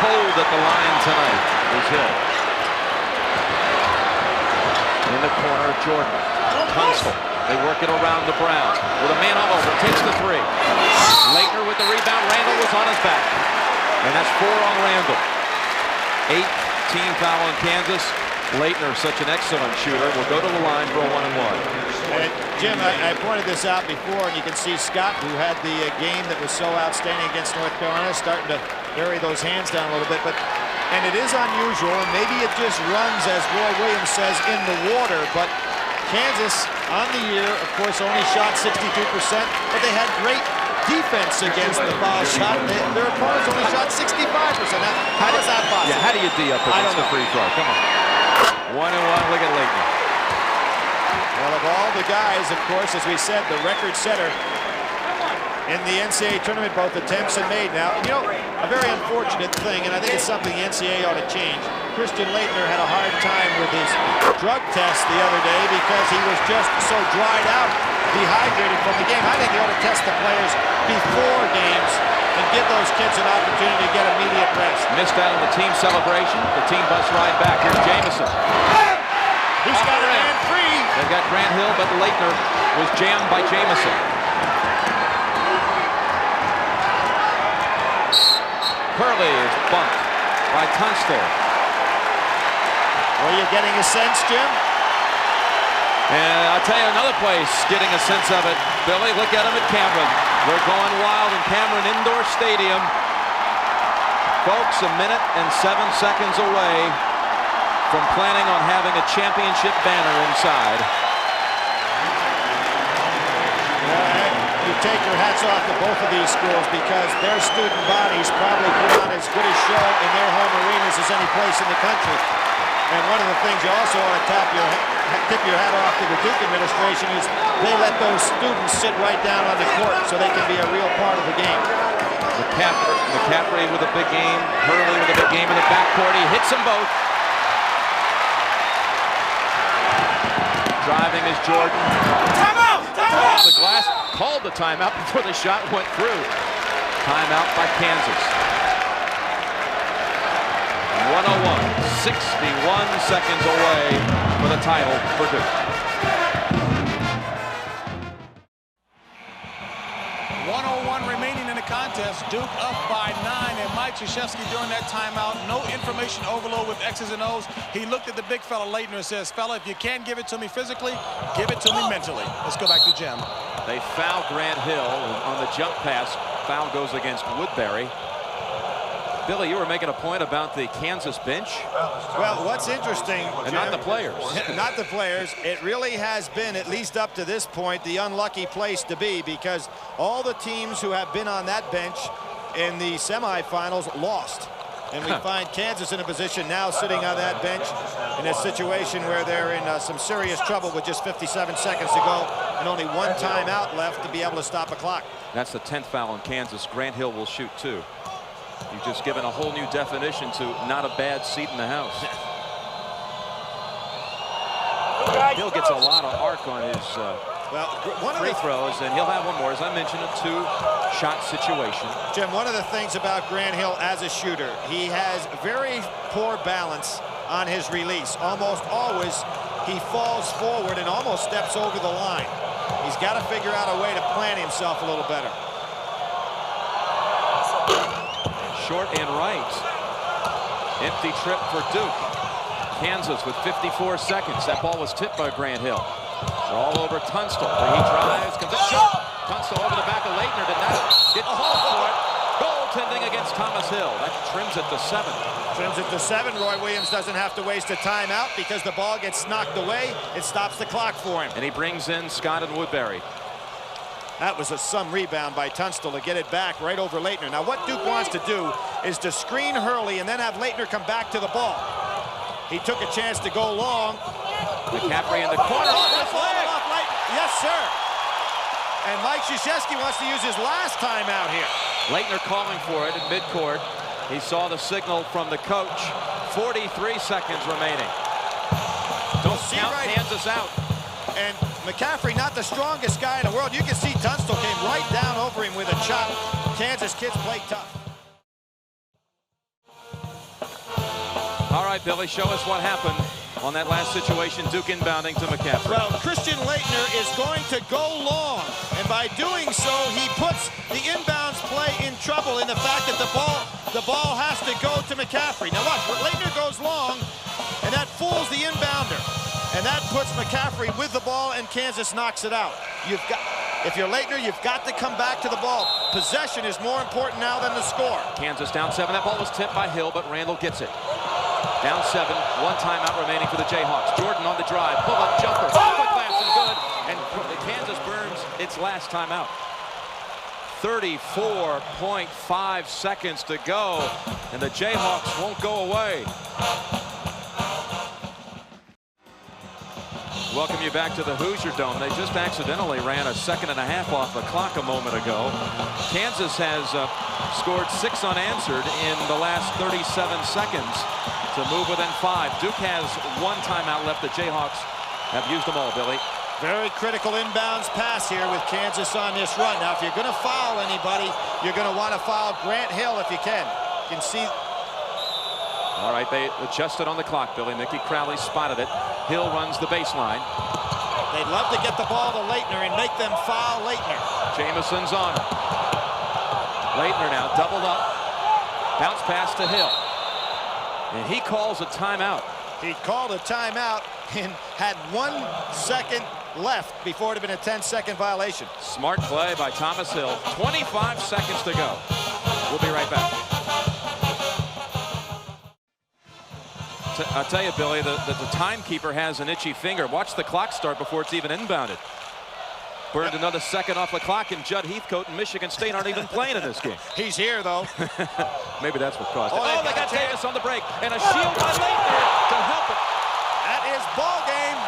Cold at the line tonight is Hill. In the corner, Jordan. Tunstall. They work it around to Brown. With a man all over. Takes the 3. Laettner with the rebound. Randall was on his back. And that's 4 on Randall. 8-team foul on Kansas. Laettner, such an excellent shooter, will go to the line for a 1-and-1. Jim, I pointed this out before, and you can see Scott, who had the game that was so outstanding against North Carolina, starting to bury those hands down a little bit. And it is unusual, and maybe it just runs, as Roy Williams says, in the water. But Kansas, on the year, of course, only shot 62%, but they had great defense against the foul shot. Their opponents only shot 65%. Now, how is that possible? Yeah, how do you D up against the free throw? Come on. 1-and-1, look at Laettner. Well, of all the guys, of course, as we said, the record setter in the NCAA tournament, both attempts and made. Now, you know, a very unfortunate thing, and I think it's something the NCAA ought to change. Christian Laettner had a hard time with his drug test the other day because he was just so dried out, dehydrated from the game. I think they ought to test the players before games and give those kids an opportunity to get immediate rest. Missed out on the team celebration. The team bus ride back. Here's Jamison. He's got a man free. They've got Grant Hill, but Laettner was jammed by Jamison. Hurley is bumped by Tunstall. Well, you're getting a sense, Jim? And I'll tell you another place getting a sense of it. Billy, look at them at Cameron. They're going wild in Cameron Indoor Stadium. Folks, 1 minute and 7 seconds away from planning on having a championship banner inside. You take your hats off to both of these schools because their student bodies probably put on as good a show in their home arenas as any place in the country. And one of the things you also want to tip your hat off to the Duke administration is they let those students sit right down on the court so they can be a real part of the game. McCaffrey with a big game. Hurley with a big game in the backcourt. He hits them both. Driving is Jordan. Timeout! Off the glass. Called the timeout before the shot went through. Timeout by Kansas. 101. 61 seconds away for the title for Duke. 101 remaining in the contest. Yes, Duke up by 9, and Mike Krzyzewski during that timeout, no information overload with X's and O's. He looked at the big fella, Laettner, and says, fella, if you can't give it to me physically, give it to me mentally. Let's go back to Jim. They foul Grant Hill on the jump pass. Foul goes against Woodbury. Billy, you were making a point about the Kansas bench. Well, what's interesting, and not the players. Not the players. It really has been, at least up to this point, the unlucky place to be, because all the teams who have been on that bench in the semifinals lost. And we find Kansas in a position now sitting on that bench in a situation where they're in some serious trouble with just 57 seconds to go and only one timeout left to be able to stop a clock. That's the 10th foul in Kansas. Grant Hill will shoot 2. You've just given a whole new definition to not a bad seat in the house. Hill gets a lot of arc on his free throws, and he'll have one more. As I mentioned, a 2-shot situation. Jim, one of the things about Grant Hill as a shooter, he has very poor balance on his release. Almost always he falls forward and almost steps over the line. He's got to figure out a way to plant himself a little better. Short and right. Empty trip for Duke. Kansas with 54 seconds. That ball was tipped by Grant Hill. They're all over Tunstall. He drives, comes up short. Tunstall over the back of Laettner. Did not get called for it. Goaltending against Thomas Hill. That trims it to 7. Trims it to 7. Roy Williams doesn't have to waste a timeout because the ball gets knocked away. It stops the clock for him. And he brings in Scott and Woodbury. That was some rebound by Tunstall to get it back right over Laettner. Now, what Duke wants to do is to screen Hurley and then have Laettner come back to the ball. He took a chance to go long. McCaffrey in the corner. Yes, sir. And Mike Krzyzewski wants to use his last timeout here. Laettner calling for it at midcourt. He saw the signal from the coach. 43 seconds remaining. Don't count Kansas out. And McCaffrey, not the strongest guy in the world. You can see Tunstall came right down over him with a chop. Kansas kids play tough. All right, Billy, show us what happened on that last situation. Duke inbounding to McCaffrey. Well, Christian Laettner is going to go long, and by doing so, he puts the inbounds play in trouble in the fact that the ball has to go to McCaffrey. Now watch, Laettner goes long, and that fools the inbounder. And that puts McCaffrey with the ball, and Kansas knocks it out. If you're Laettner, you've got to come back to the ball. Possession is more important now than the score. Kansas down 7. That ball was tipped by Hill, but Randall gets it. Down 7. One timeout remaining for the Jayhawks. Jordan on the drive. Pull-up jumper. Quick pass and good. And Kansas burns its last timeout. 34.5 seconds to go, and the Jayhawks won't go away. Welcome you back to the Hoosier Dome. They just accidentally ran a 1.5 seconds off the clock a moment ago. Kansas has scored 6 unanswered in the last 37 seconds to move within 5. Duke has 1 timeout left. The Jayhawks have used them all, Billy. Very critical inbounds pass here with Kansas on this run. Now, if you're going to foul anybody, you're going to want to foul Grant Hill if you can. You can see. All right, they adjusted on the clock, Billy. Mickey Crowley spotted it. Hill runs the baseline. They'd love to get the ball to Laettner and make them foul Laettner. Jamison's on him. Laettner now doubled up. Bounce pass to Hill. And he calls a timeout. He called a timeout and had 1 second left before it had been a 10-second violation. Smart play by Thomas Hill. 25 seconds to go. We'll be right back. I'll tell you, Billy, the timekeeper has an itchy finger. Watch the clock start before it's even inbounded. Burned another second off the clock, and Judd Heathcote and Michigan State aren't even playing in this game. He's here, though. Maybe that's what caused it. Oh, they got Davis on the break, and a shield by Laettner to help it. That is ball game.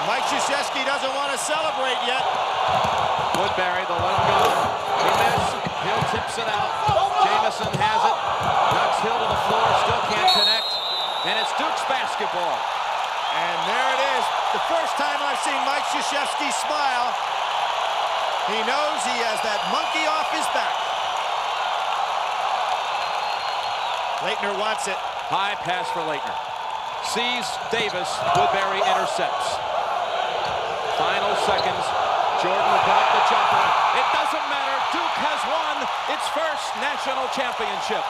Mike Krzyzewski doesn't want to celebrate yet. Woodbury, they'll let him go. He missed. Hill tips it out. Jamison has it. Knocks Hill to the floor. Still can't connect. And it's Duke's basketball. And there it is. The first time I've seen Mike Krzyzewski smile. He knows he has that monkey off his back. Laettner wants it. High pass for Laettner. Sees Davis. Woodbury intercepts. Final seconds Jordan will put up the jumper. It doesn't matter. Duke has won its first national championship.